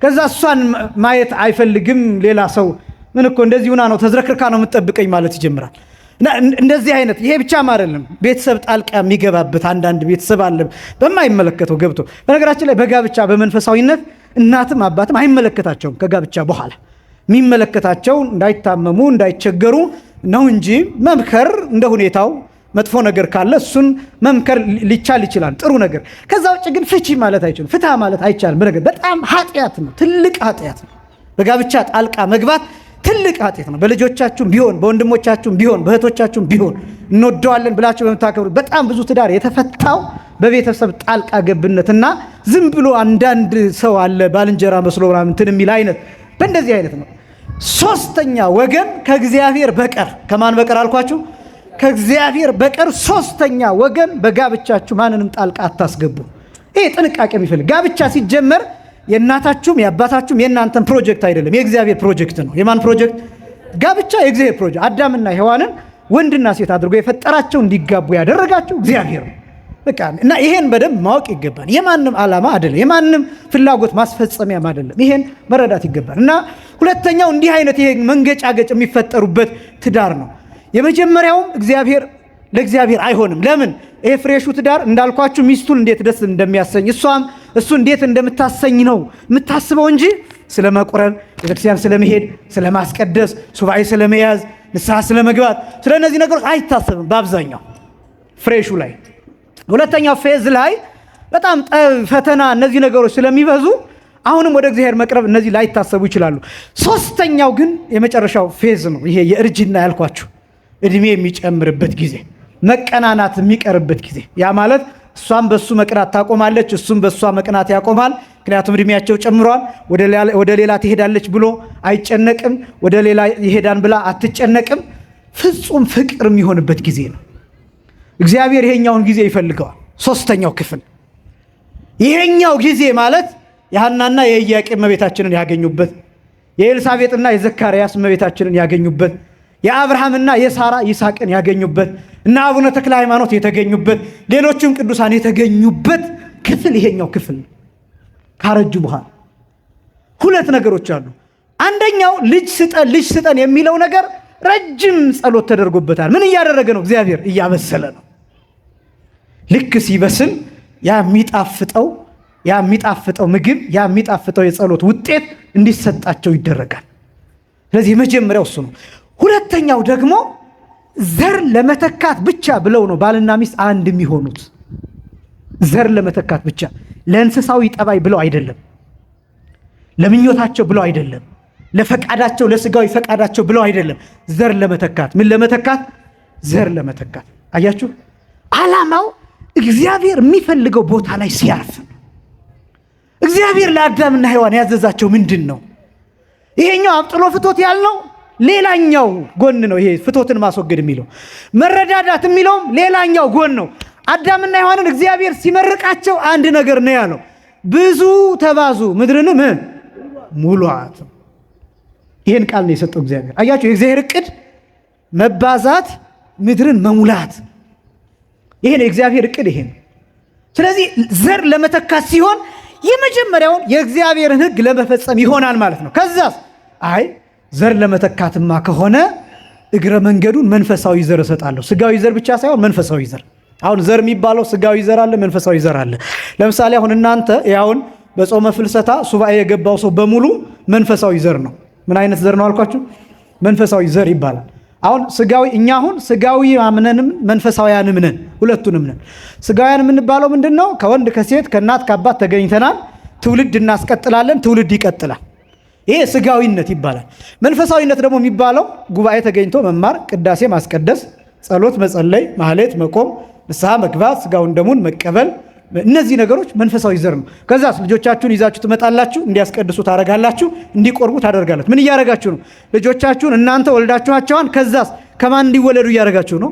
ከዛ እሷን ማየት አይፈልግም ሌላ ሰው። ምን እኮ እንደዚህ ሁና ነው ተዝረክርካ ነው የምትጠብቀኝ ማለት ይጀምራል። እንደዚህ አይነት ይሄ ብቻም አይደለም፣ ቤተሰብ ጣልቃ የሚገባበት አንዳንድ ቤተሰብ አለ በማይመለከተው ገብቶ። በነገራችን ላይ በጋብቻ በመንፈሳዊነት እናትም አባትም አይመለከታቸውም። ከጋብቻ በኋላ የሚመለከታቸው እንዳይታመሙ እንዳይቸገሩ ነው እንጂ መምከር እንደ ሁኔታው መጥፎ ነገር ካለ እሱን መምከር ሊቻል ይችላል፣ ጥሩ ነገር። ከዛ ውጭ ግን ፍቺ ማለት አይችልም፣ ፍታ ማለት አይቻልም። በጣም ኃጢአት ነው፣ ትልቅ ኃጢአት ነው። በጋብቻ ጣልቃ መግባት ትልቅ ኃጢአት ነው። በልጆቻችሁም ቢሆን በወንድሞቻችሁም ቢሆን በእህቶቻችሁም ቢሆን እንወደዋለን ብላችሁ በምታከብሩት በጣም ብዙ ትዳር የተፈታው በቤተሰብ ጣልቃ ገብነትና ዝም ብሎ አንዳንድ ሰው አለ ባልንጀራ መስሎ ምናምን እንትን የሚል አይነት በእንደዚህ አይነት ነው። ሶስተኛ ወገን ከእግዚአብሔር በቀር ከማን በቀር አልኳችሁ? ከእግዚአብሔር በቀር ሶስተኛ ወገን በጋብቻችሁ ማንንም ጣልቃ አታስገቡ። ይሄ ጥንቃቄ የሚፈልግ ጋብቻ ሲጀመር የእናታችሁም የአባታችሁም የእናንተን ፕሮጀክት አይደለም፣ የእግዚአብሔር ፕሮጀክት ነው። የማን ፕሮጀክት? ጋብቻ የእግዚአብሔር ፕሮጀክት። አዳምና ሔዋንን ወንድና ሴት አድርጎ የፈጠራቸው እንዲጋቡ ያደረጋቸው እግዚአብሔር ነው። በቃ እና ይሄን በደንብ ማወቅ ይገባል። የማንም ዓላማ አይደለም፣ የማንም ፍላጎት ማስፈጸሚያም አይደለም። ይሄን መረዳት ይገባል። እና ሁለተኛው እንዲህ አይነት ይሄ መንገጫገጭ የሚፈጠሩበት ትዳር ነው። የመጀመሪያውም ለእግዚአብሔር አይሆንም። ለምን? ይሄ ፍሬሹ ትዳር እንዳልኳችሁ ሚስቱን እንዴት ደስ እንደሚያሰኝ እሷም እሱ እንዴት እንደምታሰኝ ነው የምታስበው እንጂ ስለ መቁረብ፣ ቤተክርስቲያን ስለመሄድ፣ ስለ ማስቀደስ፣ ሱባኤ ስለመያዝ፣ ንስሐ ስለመግባት፣ ስለ እነዚህ ነገሮች አይታሰብም በአብዛኛው ፍሬሹ ላይ። ሁለተኛው ፌዝ ላይ በጣም ፈተና፣ እነዚህ ነገሮች ስለሚበዙ አሁንም ወደ እግዚአብሔር መቅረብ እነዚህ ላይታሰቡ ይችላሉ። ሶስተኛው ግን የመጨረሻው ፌዝ ነው። ይሄ የእርጅና ያልኳችሁ እድሜ የሚጨምርበት ጊዜ፣ መቀናናት የሚቀርበት ጊዜ። ያ ማለት እሷም በሱ መቅናት ታቆማለች፣ እሱም በሷ መቅናት ያቆማል። ምክንያቱም እድሜያቸው ጨምሯል። ወደ ሌላ ትሄዳለች ብሎ አይጨነቅም፣ ወደ ሌላ ይሄዳን ብላ አትጨነቅም። ፍጹም ፍቅር የሚሆንበት ጊዜ ነው። እግዚአብሔር ይሄኛውን ጊዜ ይፈልገዋል። ሶስተኛው ክፍል ይሄኛው ጊዜ ማለት የሐናና የኢያቄም እመቤታችንን ያገኙበት፣ የኤልሳቤጥና የዘካርያስ እመቤታችንን ያገኙበት፣ የአብርሃምና የሳራ ይስሐቅን ያገኙበት እና አቡነ ተክለ ሃይማኖት የተገኙበት፣ ሌሎችም ቅዱሳን የተገኙበት ክፍል ይሄኛው ክፍል ነው። ካረጁ በኋላ ሁለት ነገሮች አሉ። አንደኛው ልጅ ስጠን የሚለው ነገር ረጅም ጸሎት ተደርጎበታል። ምን እያደረገ ነው? እግዚአብሔር እያበሰለ ነው። ልክ ሲበስል የሚጣፍጠው ምግብ የሚጣፍጠው የጸሎት ውጤት እንዲሰጣቸው ይደረጋል። ስለዚህ የመጀመሪያው እሱ ነው። ሁለተኛው ደግሞ ዘር ለመተካት ብቻ ብለው ነው ባልና ሚስት አንድ የሚሆኑት። ዘር ለመተካት ብቻ፣ ለእንስሳዊ ጠባይ ብለው አይደለም፣ ለምኞታቸው ብለው አይደለም፣ ለፈቃዳቸው ለስጋዊ ፈቃዳቸው ብለው አይደለም። ዘር ለመተካት። ምን ለመተካት? ዘር ለመተካት። አያችሁ፣ ዓላማው እግዚአብሔር የሚፈልገው ቦታ ላይ ሲያርፍ። እግዚአብሔር ለአዳምና ሔዋን ያዘዛቸው ምንድን ነው? ይሄኛው አብጥሎ ፍቶት ያልነው ሌላኛው ጎን ነው። ይሄ ፍቶትን ማስወገድ የሚለው መረዳዳት የሚለውም ሌላኛው ጎን ነው። አዳምና ሔዋንን እግዚአብሔር ሲመርቃቸው አንድ ነገር ነው ያለው፣ ብዙ ተባዙ ምድርንም ሙሏት። ይሄን ቃል ነው የሰጠው እግዚአብሔር። አያችሁ፣ የእግዚአብሔር ዕቅድ መባዛት፣ ምድርን መሙላት። ይሄ ነው የእግዚአብሔር ዕቅድ፣ ይሄ ነው። ስለዚህ ዘር ለመተካት ሲሆን የመጀመሪያውን የእግዚአብሔርን ሕግ ለመፈጸም ይሆናል ማለት ነው። ከዛስ ዘር ለመተካትማ ከሆነ እግረ መንገዱን መንፈሳዊ ዘር እሰጣለሁ። ስጋዊ ዘር ብቻ ሳይሆን መንፈሳዊ ዘር። አሁን ዘር የሚባለው ስጋዊ ዘር አለ፣ መንፈሳዊ ዘር አለ። ለምሳሌ አሁን እናንተ ያውን በጾመ ፍልሰታ ሱባኤ የገባው ሰው በሙሉ መንፈሳዊ ዘር ነው። ምን አይነት ዘር ነው አልኳችሁ? መንፈሳዊ ዘር ይባላል። አሁን እኛ አሁን ስጋዊ አምነንም መንፈሳዊያንም ነን፣ ሁለቱንም ነን። ስጋዊያን የምንባለው ምንድን ነው? ከወንድ ከሴት ከእናት ከአባት ተገኝተናል፣ ትውልድ እናስቀጥላለን፣ ትውልድ ይቀጥላል። ይሄ ስጋዊነት ይባላል። መንፈሳዊነት ደግሞ የሚባለው ጉባኤ ተገኝቶ መማር፣ ቅዳሴ ማስቀደስ፣ ጸሎት መጸለይ፣ ማህሌት መቆም፣ ንስሐ መግባት፣ ስጋውን ደሙን መቀበል፣ እነዚህ ነገሮች መንፈሳዊ ዘር ነው። ከዛስ ልጆቻችሁን ይዛችሁ ትመጣላችሁ፣ እንዲያስቀድሱ ታደርጋላችሁ፣ እንዲቆርቡ ታደርጋላችሁ። ምን እያደረጋችሁ ነው? ልጆቻችሁን እናንተ ወልዳችኋቸዋን። ከዛስ ከማን እንዲወለዱ እያደረጋችሁ ነው?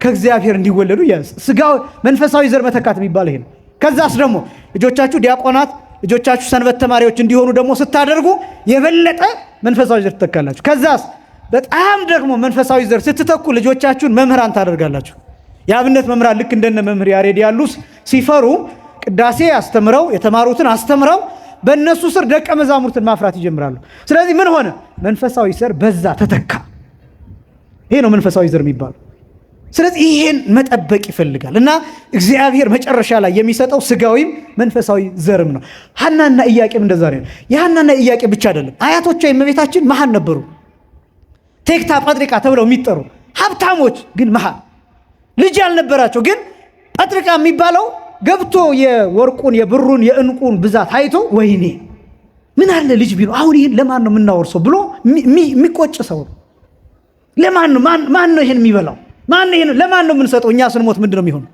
ከእግዚአብሔር እንዲወለዱ። ስጋዊ መንፈሳዊ ዘር መተካት የሚባል ይሄ ነው። ከዛስ ደግሞ ልጆቻችሁ ዲያቆናት፣ ልጆቻችሁ ሰንበት ተማሪዎች እንዲሆኑ ደግሞ ስታደርጉ የበለጠ መንፈሳዊ ዘር ትተካላችሁ። ከዛስ በጣም ደግሞ መንፈሳዊ ዘር ስትተኩ ልጆቻችሁን መምህራን ታደርጋላችሁ። የአብነት መምህራን ልክ እንደነ መምህር ያሬድ ያሉ ሲፈሩ ቅዳሴ አስተምረው የተማሩትን አስተምረው በእነሱ ስር ደቀ መዛሙርትን ማፍራት ይጀምራሉ። ስለዚህ ምን ሆነ? መንፈሳዊ ዘር በዛ ተተካ። ይሄ ነው መንፈሳዊ ዘር የሚባለው። ስለዚህ ይሄን መጠበቅ ይፈልጋል እና እግዚአብሔር መጨረሻ ላይ የሚሰጠው ስጋዊም መንፈሳዊ ዘርም ነው። ሐናና ኢያቄም እንደዛ ነው። የሐናና ኢያቄም ብቻ አይደለም፣ አያቶቿ የእመቤታችን መሃን ነበሩ። ቴክታ ጳጥሪቃ ተብለው የሚጠሩ ሀብታሞች ግን መሃን ልጅ ያልነበራቸው ግን ጳጥሪቃ የሚባለው ገብቶ የወርቁን የብሩን የእንቁን ብዛት አይቶ ወይኔ ምን አለ ልጅ ቢኖር አሁን ይህን ለማን ነው የምናወርሰው ብሎ የሚቆጭ ሰው ነው። ለማን ነው ማን ነው ይሄን የሚበላው? ማን ነው ይሄን ለማን ነው የምንሰጠው? እኛ ስንሞት ምንድነው የሚሆነው?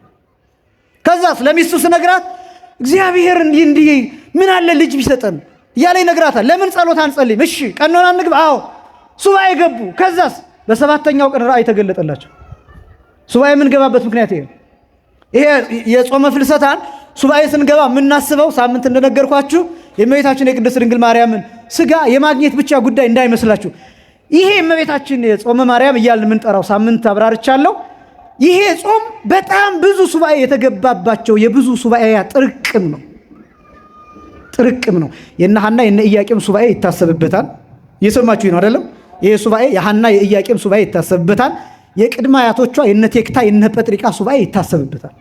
ከዛስ ለሚስቱ ስነግራት እግዚአብሔር እንዲህ ምን አለ ልጅ ቢሰጠን እያለ ይነግራታል። ለምን ጸሎት አንጸልይም? እሺ ቀኖና እንግባ። አዎ ሱባኤ ገቡ። ከዛስ በሰባተኛው ቀን ራእይ ተገለጠላቸው። ሱባኤ የምንገባበት ምክንያት ይሄ የጾመ ፍልሰታን ሱባኤ ስንገባ የምናስበው ሳምንት እንደነገርኳችሁ የእመቤታችን የቅድስት ድንግል ማርያምን ስጋ የማግኘት ብቻ ጉዳይ እንዳይመስላችሁ። ይሄ የእመቤታችን የጾመ ማርያም እያልን የምንጠራው ሳምንት አብራርቻለሁ። ይሄ ጾም በጣም ብዙ ሱባኤ የተገባባቸው የብዙ ሱባኤ ጥርቅም ነው። የነ ሐና የነ ኢያቄም ሱባኤ ይታሰብበታል። እየሰማችሁ ነው አይደለም? ይሄ ሱባኤ የሐና የኢያቄም ሱባኤ ይታሰብበታል። የቅድመ አያቶቿ የነ ቴክታ የነ ጴጥሪቃ ሱባኤ ይታሰብበታል።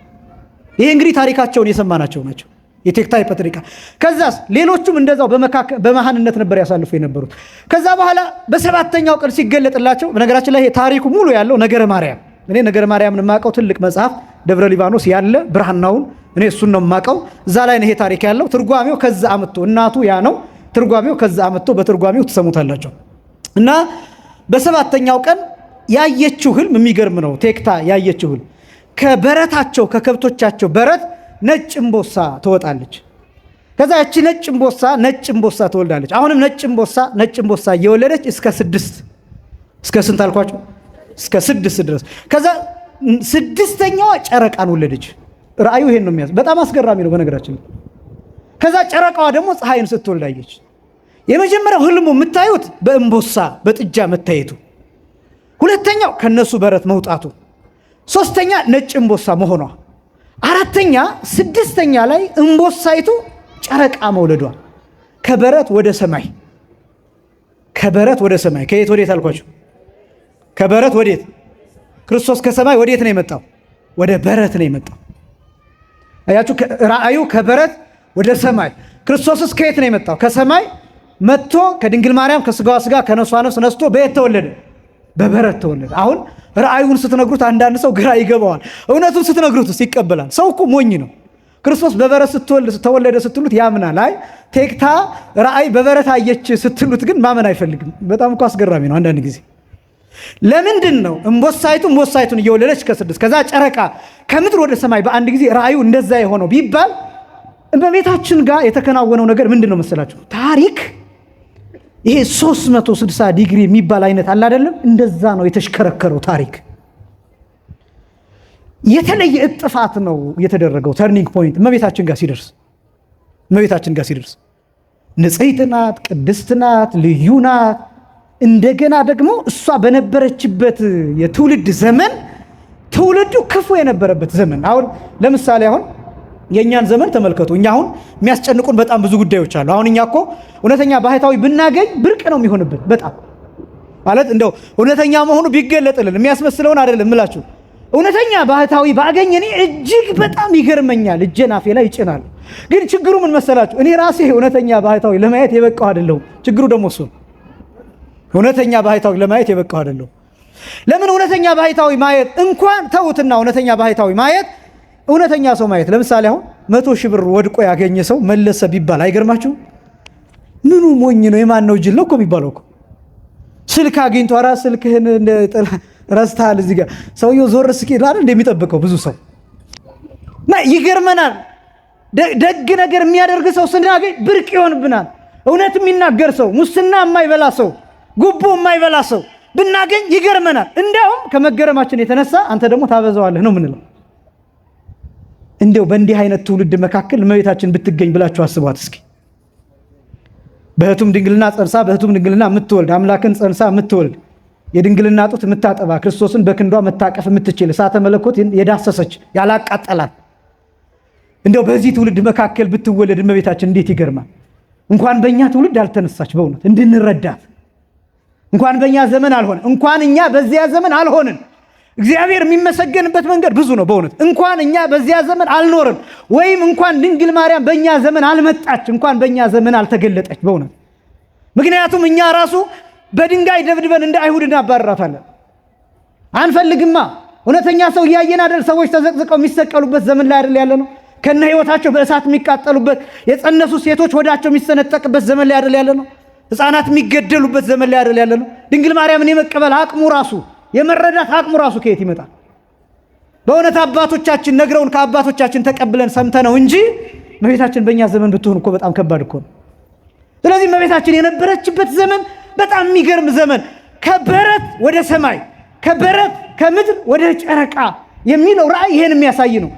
ይሄ እንግዲህ ታሪካቸውን የሰማናቸው ናቸው። የቴክታ የጴጥሪቃ ከዛስ ሌሎቹም እንደዛው በመሃንነት ነበር ያሳልፉ የነበሩት። ከዛ በኋላ በሰባተኛው ቀን ሲገለጥላቸው፣ በነገራችን ላይ ታሪኩ ሙሉ ያለው ነገረ ማርያም፣ እኔ ነገረ ማርያምን የማውቀው ትልቅ መጽሐፍ ደብረ ሊባኖስ ያለ ብርሃናውን እኔ እሱን ነው የማውቀው። እዛ ላይ ነው ይሄ ታሪክ ያለው። ትርጓሜው ከዛ አመጥቶ እናቱ ያ ነው። ትርጓሜው ከዛ አመጥቶ በትርጓሜው ትሰሙታላችሁ። እና በሰባተኛው ቀን ያየችው ህልም የሚገርም ነው። ቴክታ ያየችው ህልም ከበረታቸው ከከብቶቻቸው በረት ነጭ እምቦሳ ትወጣለች። ከዛ ያቺ ነጭ እምቦሳ ትወልዳለች። አሁንም ነጭ እምቦሳ እየወለደች እስከ ስንት አልኳቸው? እስከ 6 ድረስ። ከዛ 6ኛዋ ጨረቃን ወለደች። ራእዩ ይሄን ነው የሚያዝ። በጣም አስገራሚ ነው በነገራችን። ከዛ ጨረቃዋ ደግሞ ፀሐይን ስትወልዳየች። የመጀመሪያው ህልሙ የምታዩት በእምቦሳ በጥጃ መታየቱ፣ ሁለተኛው ከነሱ በረት መውጣቱ፣ ሶስተኛ ነጭ እምቦሳ መሆኗ፣ አራተኛ 6ኛ ላይ እምቦሳይቱ ጨረቃ መውለዷ። ከበረት ወደ ሰማይ ከየት ወዴት አልኳችሁ? ከበረት ወዴት? ክርስቶስ ከሰማይ ወዴት ነው የመጣው? ወደ በረት ነው የመጣው። አያችሁ፣ ራእዩ ከበረት ወደ ሰማይ። ክርስቶስስ ከየት ነው የመጣው? ከሰማይ መጥቶ ከድንግል ማርያም ከስጋዋ ስጋ ከነሷ ነፍስ ነስቶ በየት ተወለደ? በበረት ተወለደ። አሁን ራእዩን ስትነግሩት አንዳንድ ሰው ግራ ይገባዋል። እውነቱን ስትነግሩት ውስጥ ይቀበላል። ሰው እኮ ሞኝ ነው። ክርስቶስ በበረት ተወለደ ስትሉት ያምናል። አይ ቴክታ ራእይ በበረት አየች ስትሉት ግን ማመን አይፈልግም። በጣም እኮ አስገራሚ ነው አንዳንድ ጊዜ። ለምንድን ነው እምቦሳይቱን እየወለደች ከ6 ከዛ ጨረቃ ከምድር ወደ ሰማይ በአንድ ጊዜ ራእዩ እንደዛ የሆነው ቢባል በቤታችን ጋር የተከናወነው ነገር ምንድን ነው መሰላችሁ? ታሪክ ይሄ 360 ዲግሪ የሚባል አይነት አለ አይደለም? እንደዛ ነው የተሽከረከረው ታሪክ። የተለየ እጥፋት ነው የተደረገው። ተርኒንግ ፖይንት እመቤታችን ጋር ሲደርስ ንጽሕት ናት፣ ቅድስት ናት፣ ልዩ ናት። እንደገና ደግሞ እሷ በነበረችበት የትውልድ ዘመን ትውልዱ ክፉ የነበረበት ዘመን። አሁን ለምሳሌ የእኛን ዘመን ተመልከቱ። እኛ አሁን የሚያስጨንቁን በጣም ብዙ ጉዳዮች አሉ። አሁን እኛ እኮ እውነተኛ ባህታዊ ብናገኝ ብርቅ ነው የሚሆንብን። በጣም ማለት እንደው እውነተኛ መሆኑ ቢገለጥልን የሚያስመስለውን አይደለም እምላችሁ። እውነተኛ ባህታዊ ባገኝ እኔ እጅግ በጣም ይገርመኛል። እጄን አፌ ላይ ይጭናል። ግን ችግሩ ምን መሰላችሁ? እኔ ራሴ እውነተኛ ባህታዊ ለማየት የበቃው አይደለሁም። ችግሩ ደግሞ እሱ እውነተኛ ባህታዊ ለማየት የበቃው አይደለሁም። ለምን እውነተኛ ባህታዊ ማየት እንኳን ተውትና እውነተኛ ባህታዊ ማየት እውነተኛ ሰው ማየት ለምሳሌ አሁን 100,000 ብር ወድቆ ያገኘ ሰው መለሰ ቢባል አይገርማችሁ? ምኑ ሞኝ ነው የማን ነው ጅል ነው እኮ የሚባለው እኮ። ስልክ አግኝቶ ኧረ ስልክህን ረስተሃል እዚህ ጋር ሰውየው ዞር እስኪል አይደል እንደሚጠብቀው ብዙ ሰው እና ይገርመናል። ደግ ነገር የሚያደርግ ሰው ስናገኝ ብርቅ ይሆንብናል። እውነት የሚናገር ሰው፣ ሙስና የማይበላ ሰው፣ ጉቦ የማይበላ ሰው ብናገኝ ይገርመናል። እንዲያውም ከመገረማችን የተነሳ አንተ ደግሞ ታበዛዋለህ ነው ምንለው። እንዲያው በእንዲህ አይነት ትውልድ መካከል እመቤታችን ብትገኝ ብላችሁ አስቧት እስኪ። በህቱም ድንግልና ጸንሳ በህቱም ድንግልና የምትወልድ አምላክን ጸንሳ የምትወልድ የድንግልና ጡት የምታጠባ ክርስቶስን በክንዷ መታቀፍ የምትችል እሳተ መለኮት የዳሰሰች ያላቃጠላት እንዲያው በዚህ ትውልድ መካከል ብትወለድ እመቤታችን እንዴት ይገርማል። እንኳን በእኛ ትውልድ አልተነሳች በእውነት እንድንረዳት። እንኳን በእኛ ዘመን አልሆነ እንኳን እኛ በዚያ ዘመን አልሆንን እግዚአብሔር የሚመሰገንበት መንገድ ብዙ ነው። በእውነት እንኳን እኛ በዚያ ዘመን አልኖርም ወይም እንኳን ድንግል ማርያም በእኛ ዘመን አልመጣች፣ እንኳን በእኛ ዘመን አልተገለጠች በእውነት ምክንያቱም እኛ ራሱ በድንጋይ ደብድበን እንደ አይሁድ እናባረራታለን። አንፈልግማ። እውነተኛ ሰው እያየን አይደል? ሰዎች ተዘቅዝቀው የሚሰቀሉበት ዘመን ላይ አይደል ያለ ነው? ከነ ህይወታቸው በእሳት የሚቃጠሉበት፣ የጸነሱ ሴቶች ሆዳቸው የሚሰነጠቅበት ዘመን ላይ አይደል ያለ ነው? ሕፃናት የሚገደሉበት ዘመን ላይ አይደል ያለ ነው? ድንግል ማርያምን የመቀበል አቅሙ ራሱ የመረዳት አቅሙ ራሱ ከየት ይመጣል? በእውነት አባቶቻችን ነግረውን ከአባቶቻችን ተቀብለን ሰምተነው እንጂ እመቤታችን በእኛ ዘመን ብትሆን እኮ በጣም ከባድ እኮ ነው። ስለዚህ እመቤታችን የነበረችበት ዘመን በጣም የሚገርም ዘመን፣ ከበረት ወደ ሰማይ፣ ከበረት ከምድር ወደ ጨረቃ የሚለው ራእይ ይሄን የሚያሳይ ነው።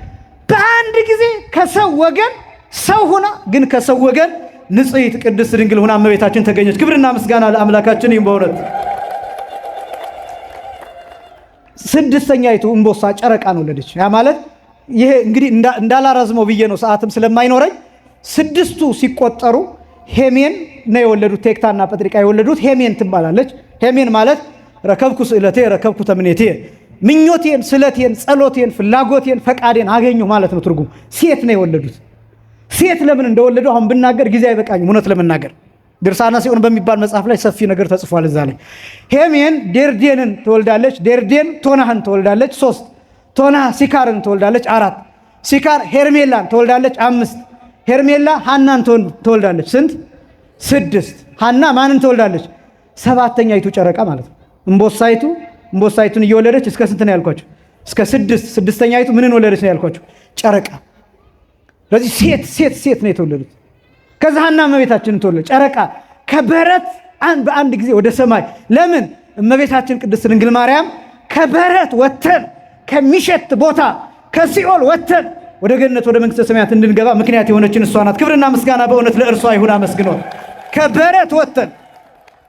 በአንድ ጊዜ ከሰው ወገን ሰው ሆና ግን ከሰው ወገን ንጽሕት ቅድስት ድንግል ሆና እመቤታችን ተገኘች። ክብርና ምስጋና ለአምላካችን ይሁን። በእውነት ስድስተኛይቱ እምቦሳ ጨረቃን ወለደች። ያ ማለት ይሄ እንግዲህ እንዳላረዝመው ብዬ ነው ሰዓትም ስለማይኖረኝ፣ ስድስቱ ሲቆጠሩ ሄሜን ነው የወለዱት። ቴክታና ጴጥሪቃ የወለዱት ሄሜን ትባላለች። ሄሜን ማለት ረከብኩ ስእለቴ ረከብኩ ተምኔቴ፣ ምኞቴን፣ ስለቴን፣ ጸሎቴን፣ ፍላጎቴን፣ ፈቃዴን አገኘሁ ማለት ነው ትርጉም። ሴት ነው የወለዱት። ሴት ለምን እንደወለዱ አሁን ብናገር ጊዜ አይበቃኝም። እውነት ለመናገር ድርሳነ ሲኦን በሚባል መጽሐፍ ላይ ሰፊ ነገር ተጽፏል። እዛ ላይ ሄሜን ዴርዴንን ትወልዳለች። ዴርዴን ቶናህን ትወልዳለች 3። ቶናህ ሲካርን ትወልዳለች 4። ሲካር ሄርሜላን ትወልዳለች 5። ሄርሜላ ሐናን ትወልዳለች ስንት? 6። ሐና ማንን ትወልዳለች? 7ኛይቱ ጨረቃ ማለት ነው። እምቦሳይቱን እየወለደች እስከ ስንት ነው ያልኳቸው? እስከ 6። 6ኛይቱ ምንን ወለደች ነው ያልኳቸው? ጨረቃ። ስለዚህ ሴት ነው የተወለዱት። ከዛ ሐና እመቤታችንን ተወለደ። ጨረቃ ከበረት በአንድ ጊዜ ወደ ሰማይ። ለምን? እመቤታችን ቅድስት ድንግል ማርያም ከበረት ወተን ከሚሸት ቦታ ከሲኦል ወተን ወደ ገነት ወደ መንግስተ ሰማያት እንድንገባ ምክንያት የሆነችን እሷ ናት። ክብርና ምስጋና በእውነት ለእርሷ ይሁን። አመስግኖ ከበረት ወተን።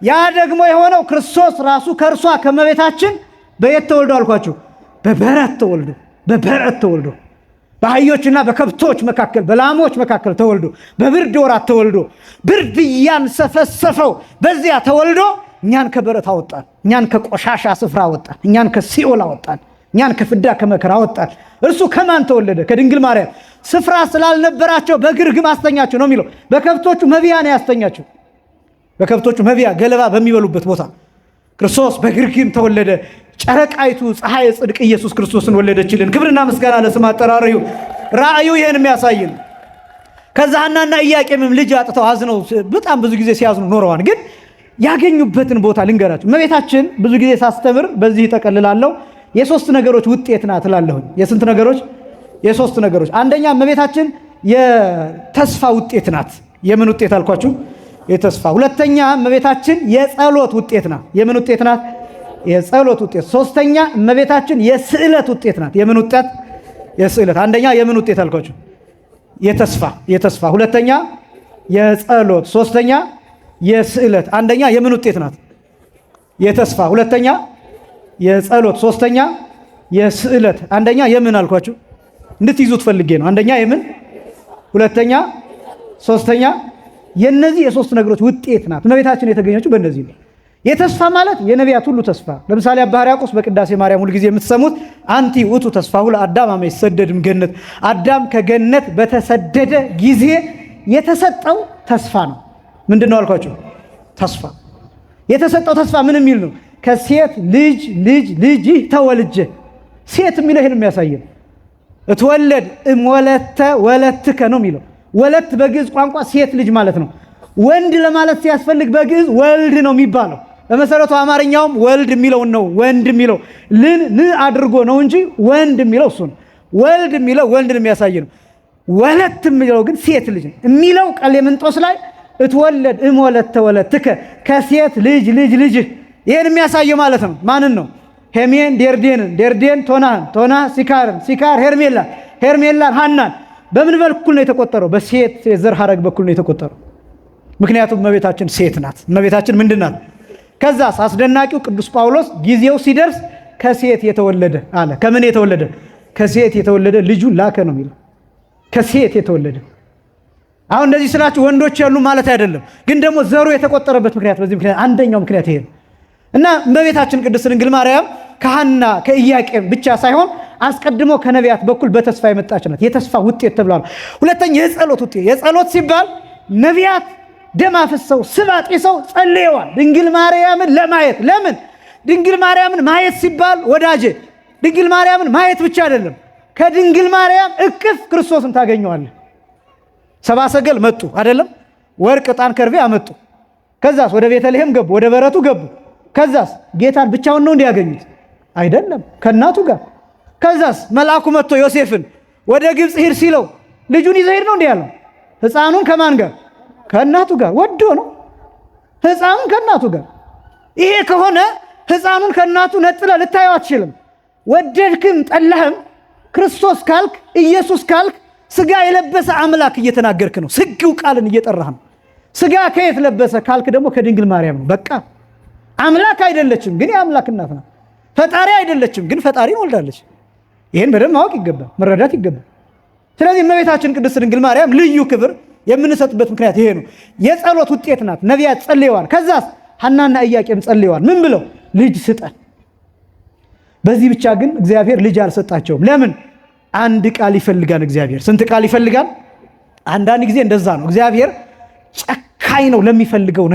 ያ ደግሞ የሆነው ክርስቶስ ራሱ ከእርሷ ከእመቤታችን በየት ተወልዶ አልኳችሁ? በበረት ተወልዶ በአህዮችና በከብቶች መካከል በላሞች መካከል ተወልዶ በብርድ ወራት ተወልዶ ብርድ እያንሰፈሰፈው በዚያ ተወልዶ እኛን ከበረት አወጣን። እኛን ከቆሻሻ ስፍራ አወጣን። እኛን ከሲኦል አወጣን። እኛን ከፍዳ ከመከራ አወጣን። እርሱ ከማን ተወለደ? ከድንግል ማርያም። ስፍራ ስላልነበራቸው በግርግም አስተኛቸው ነው የሚለው። በከብቶቹ መብያ ነው ያስተኛቸው። በከብቶቹ መብያ ገለባ በሚበሉበት ቦታ ክርስቶስ በግርግም ተወለደ። ጨረቃይቱ ፀሐይ ጽድቅ ኢየሱስ ክርስቶስን ወለደችልን። ክብርና ምስጋና ለስም አጠራሩ። ራእዩ ይሄን የሚያሳይን። ከዛ ሐናና ኢያቄምም ልጅ አጥተው አዝነው በጣም ብዙ ጊዜ ሲያዝኑ ኖረዋል። ግን ያገኙበትን ቦታ ልንገራችሁ። እመቤታችን ብዙ ጊዜ ሳስተምር በዚህ ይጠቀልላለሁ። የሶስት ነገሮች ውጤት ናት እላለሁኝ። የስንት ነገሮች? የሶስት ነገሮች። አንደኛ እመቤታችን የተስፋ ውጤት ናት። የምን ውጤት አልኳችሁ? የተስፋ። ሁለተኛ እመቤታችን የጸሎት ውጤት ናት። የምን ውጤት ናት? የጸሎት ውጤት። ሶስተኛ እመቤታችን የስዕለት ውጤት ናት። የምን ውጤት? የስዕለት። አንደኛ የምን ውጤት አልኳችሁ? የተስፋ። ሁለተኛ የጸሎት፣ ሶስተኛ የስዕለት። አንደኛ የምን ውጤት ናት? የተስፋ። ሁለተኛ የጸሎት፣ ሶስተኛ የስዕለት። አንደኛ የምን አልኳችሁ? እንድትይዙት ፈልጌ ነው። አንደኛ የምን፣ ሁለተኛ፣ ሶስተኛ የነዚህ የሶስት ነገሮች ውጤት ናት። እመቤታችን የተገኘችው በእነዚህ ነው። የተስፋ ማለት የነቢያት ሁሉ ተስፋ። ለምሳሌ አባ ሕርያቆስ በቅዳሴ ማርያም ሁልጊዜ የምትሰሙት አንቲ ውእቱ ተስፋሁ ለአዳም አመ ይሰደድም ገነት፣ አዳም ከገነት በተሰደደ ጊዜ የተሰጠው ተስፋ ነው። ምንድን ነው አልኳቸው? ተስፋ። የተሰጠው ተስፋ ምን የሚል ነው? ከሴት ልጅ ተወልጀ። ሴት የሚለው ይሄን የሚያሳየው እትወለድ እምወለተ ወለትከ ነው የሚለው። ወለት በግዕዝ ቋንቋ ሴት ልጅ ማለት ነው። ወንድ ለማለት ሲያስፈልግ በግዕዝ ወልድ ነው የሚባለው። በመሰረቱ አማርኛውም ወልድ የሚለውን ነው ወንድ የሚለው ን አድርጎ ነው እንጂ ወንድ የሚለው እሱ ነው። ወልድ የሚለው ወንድን የሚያሳይ ነው። ወለት የሚለው ግን ሴት ልጅ ነው የሚለው ቀሌምንጦስ ላይ እትወለድ እምወለተ ወለትከ፣ ከሴት ልጅ ይሄን የሚያሳየው ማለት ነው። ማንን ነው? ሄሜን ዴርዴን ቶናህን፣ ቶናህ ሲካርን፣ ሲካር ሄርሜላን ሐናን። በምን በኩል ነው የተቆጠረው? በሴት የዘር ሐረግ በኩል ነው የተቆጠረው። ምክንያቱም እመቤታችን ሴት ናት። እመቤታችን ምንድን ናት? ከዛስ አስደናቂው ቅዱስ ጳውሎስ ጊዜው ሲደርስ ከሴት የተወለደ አለ። ከምን የተወለደ? ከሴት የተወለደ ልጁን ላከ ነው የሚለው። ከሴት የተወለደ። አሁን እንደዚህ ስላችሁ ወንዶች ያሉ ማለት አይደለም፣ ግን ደግሞ ዘሩ የተቆጠረበት ምክንያት በዚህ ምክንያት አንደኛው ምክንያት ይሄ ነው። እና እመቤታችን ቅድስት ድንግል ማርያም ከሐና ከኢያቄም ብቻ ሳይሆን አስቀድሞ ከነቢያት በኩል በተስፋ የመጣች ናት። የተስፋ ውጤት ተብሏል። ሁለተኛ የጸሎት ውጤት። የጸሎት ሲባል ነቢያት ደም አፍሰው ስብ አጢሰው ጸልየዋል ድንግል ማርያምን ለማየት። ለምን? ድንግል ማርያምን ማየት ሲባል ወዳጄ ድንግል ማርያምን ማየት ብቻ አይደለም፣ ከድንግል ማርያም እቅፍ ክርስቶስን ታገኘዋለህ። ሰብአ ሰገል መጡ አይደለም? ወርቅ፣ ዕጣን፣ ከርቤ አመጡ። ከዛስ ወደ ቤተልሔም ገቡ፣ ወደ በረቱ ገቡ። ከዛስ ጌታን ብቻውን ነው እንዲያገኙት አይደለም፣ ከእናቱ ጋር። ከዛስ መልአኩ መጥቶ ዮሴፍን ወደ ግብፅ ሂድ ሲለው ልጁን ይዘህ ሂድ ነው እንዲህ ያለው። ሕፃኑን ከማን ጋር? ከእናቱ ጋር። ወዶ ነው ሕፃኑን ከእናቱ ጋር። ይሄ ከሆነ ሕፃኑን ከእናቱ ነጥለ ልታየው አትችልም። ወደድክም ጠላህም ክርስቶስ ካልክ ኢየሱስ ካልክ ስጋ የለበሰ አምላክ እየተናገርክ ነው። ስግው ቃልን እየጠራህ ነው። ስጋ ከየት ለበሰ ካልክ ደግሞ ከድንግል ማርያም ነው። በቃ አምላክ አይደለችም፣ ግን የአምላክ እናት ናት። ፈጣሪ አይደለችም፣ ግን ፈጣሪን ወልዳለች። ይህን በደንብ ማወቅ ይገባል፣ መረዳት ይገባል። ስለዚህ እመቤታችን ቅድስት ድንግል ማርያም ልዩ ክብር የምንሰጥበት ምክንያት ይሄ ነው። የጸሎት ውጤት ናት። ነቢያት ጸልየዋል። ከዛስ ሐናና ኢያቄም ጸልየዋል። ምን ብለው? ልጅ ስጠን። በዚህ ብቻ ግን እግዚአብሔር ልጅ አልሰጣቸውም። ለምን? አንድ ቃል ይፈልጋል እግዚአብሔር። ስንት ቃል ይፈልጋል? አንዳንድ ጊዜ እንደዛ ነው። እግዚአብሔር ጨካኝ ነው ለሚፈልገው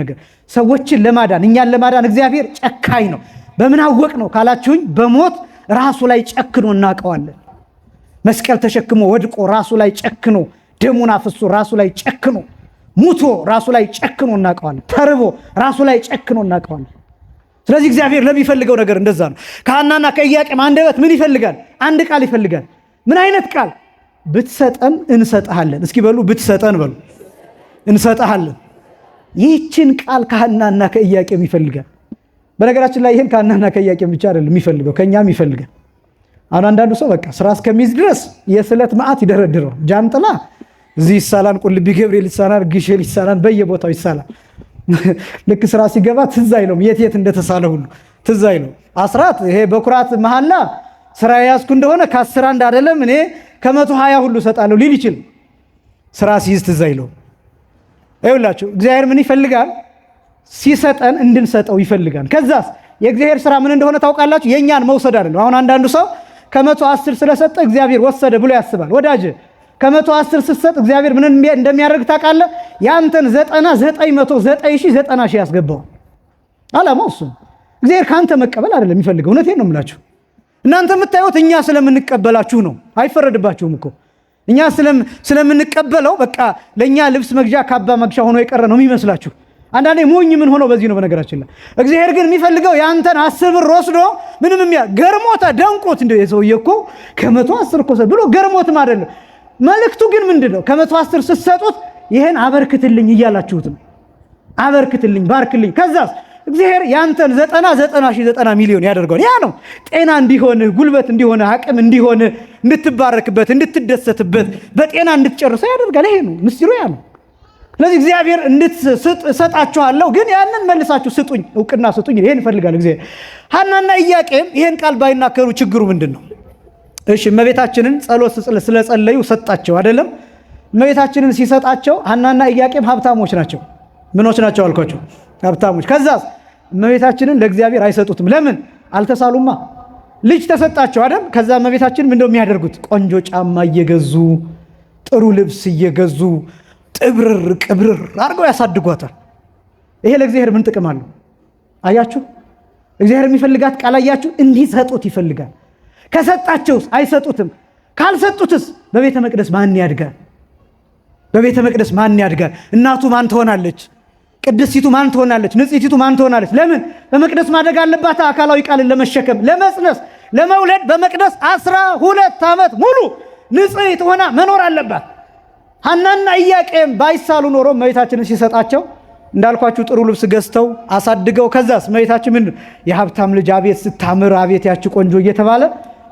ነገር ሰዎችን ለማዳን እኛን ለማዳን እግዚአብሔር ጨካኝ ነው። በምን አወቅ ነው ካላችሁኝ፣ በሞት ራሱ ላይ ጨክኖ እናውቀዋለን። መስቀል ተሸክሞ ወድቆ ራሱ ላይ ጨክኖ፣ ደሙን አፍሶ ራሱ ላይ ጨክኖ፣ ሙቶ ራሱ ላይ ጨክኖ እናውቀዋለን። ተርቦ ራሱ ላይ ጨክኖ እናውቀዋለን። ስለዚህ እግዚአብሔር ለሚፈልገው ነገር እንደዛ ነው። ከሐናና ከኢያቄም አንደበት ምን ይፈልጋል? አንድ ቃል ይፈልጋል። ምን አይነት ቃል? ብትሰጠን እንሰጥሃለን። እስኪ በሉ ብትሰጠን በሉ እንሰጥሃለን። ይህችን ቃል ከሐናና ከኢያቄም ይፈልጋል። በነገራችን ላይ ይህን ከሐናና ከኢያቄም ብቻ አይደለም የሚፈልገው፣ ከእኛም ይፈልጋል። አሁን አንዳንዱ ሰው በቃ ስራ እስከሚይዝ ድረስ የስለት መዓት ይደረድረው። ጃንጥላ እዚህ ይሳላል፣ ቁልቢ ገብርኤል ይሳላል፣ ግሼል ይሳላል፣ በየቦታው ይሳላል። ልክ ስራ ሲገባ ትዝ አይለውም የት እንደተሳለ ሁሉ ትዝ አይለው። አስራት ይሄ በኩራት መሐላ ስራ ያዝኩ እንደሆነ ከ10 አንድ አይደለም እኔ ከ120 ሁሉ እሰጣለሁ ሊል ይችል። ስራ ሲይዝ ትዝ አይለው። ይኸውላችሁ እግዚአብሔር ምን ይፈልጋል? ሲሰጠን እንድንሰጠው ይፈልጋል። ከዛስ የእግዚአብሔር ስራ ምን እንደሆነ ታውቃላችሁ? የእኛን መውሰድ አይደለም። አሁን አንዳንዱ ሰው ከ110 ስለሰጠ እግዚአብሔር ወሰደ ብሎ ያስባል። ወዳጅ ከ110 ስትሰጥ እግዚአብሔር ምን እንደሚያደርግ ታውቃለህ? ያንተን 90,990,000 ያስገባው። ዓላማው እሱ እግዚአብሔር ካንተ መቀበል አይደለም የሚፈልገው። እውነቴን ነው የምላችሁ። እናንተ የምታዩት እኛ ስለምንቀበላችሁ ነው። አይፈረድባችሁም እኮ እኛ ስለምንቀበለው በቃ ለእኛ ልብስ መግዣ ካባ መግዣ ሆኖ የቀረ ነው የሚመስላችሁ። አንዳንዴ ሞኝ ምን ሆኖ በዚህ ነው። በነገራችን ላይ እግዚአብሔር ግን የሚፈልገው ያንተን 10 ብር ወስዶ ምንም ገርሞታ ደንቆት እንደ የሰውዬ እኮ ከ110 እኮ ብሎ ገርሞትም አይደለም። መልእክቱ ግን ምንድነው? ከ110 ስትሰጡት ይሄን አበርክትልኝ እያላችሁት ነው። አበርክትልኝ፣ ባርክልኝ። ከዛስ እግዚአብሔር ያንተን 90 ሚሊዮን ያደርገዋል። ያ ነው ጤና እንዲሆን፣ ጉልበት እንዲሆን፣ አቅም እንዲሆን፣ እንድትባረክበት፣ እንድትደሰትበት፣ በጤና እንድትጨርሰው ያደርጋል። ይሄ ነው ምስጢሩ። ያ ነው። ስለዚህ እግዚአብሔር እንድትሰጣችኋለሁ ግን ያንን መልሳችሁ ስጡኝ፣ እውቅና ስጡኝ። ይሄን ይፈልጋል እግዚአብሔር። ሐናና ኢያቄም ይሄን ቃል ባይናከሩ ችግሩ ምንድነው? እሺ እመቤታችንን ጸሎት ስለጸለዩ ሰጣቸው አይደለም? እመቤታችንን ሲሰጣቸው ሐናና ኢያቄም ሀብታሞች ናቸው። ምኖች ናቸው አልኳቸው? ሀብታሞች። ከዛስ እመቤታችንን ለእግዚአብሔር አይሰጡትም። ለምን? አልተሳሉማ። ልጅ ተሰጣቸው አይደል? ከዛ እመቤታችን ምንድነው የሚያደርጉት? ቆንጆ ጫማ እየገዙ ጥሩ ልብስ እየገዙ ጥብርር ቅብርር አድርገው ያሳድጓታል። ይሄ ለእግዚአብሔር ምን ጥቅም አለው? አያችሁ? እግዚአብሔር የሚፈልጋት ቃል አያችሁ? እንዲሰጡት ይፈልጋል። ከሰጣቸውስ አይሰጡትም። ካልሰጡትስ በቤተ መቅደስ ማን ያድጋል? በቤተ መቅደስ ማን ያድጋል? እናቱ ማን ትሆናለች? ቅድስቲቱ ማን ትሆናለች? ንጽሕቲቱ ማን ትሆናለች? ለምን? በመቅደስ ማደግ አለባት። አካላዊ ቃልን ለመሸከም ለመጽነስ ለመውለድ በመቅደስ 12 ዓመት ሙሉ ንጽሕት ሆና መኖር አለባት። ሐናና ኢያቄም ባይሳሉ ኖሮ እመቤታችንን ሲሰጣቸው እንዳልኳችሁ ጥሩ ልብስ ገዝተው አሳድገው ከዛስ እመቤታችን ምን የሀብታም ልጅ አቤት ስታምር አቤት ያቺ ቆንጆ እየተባለ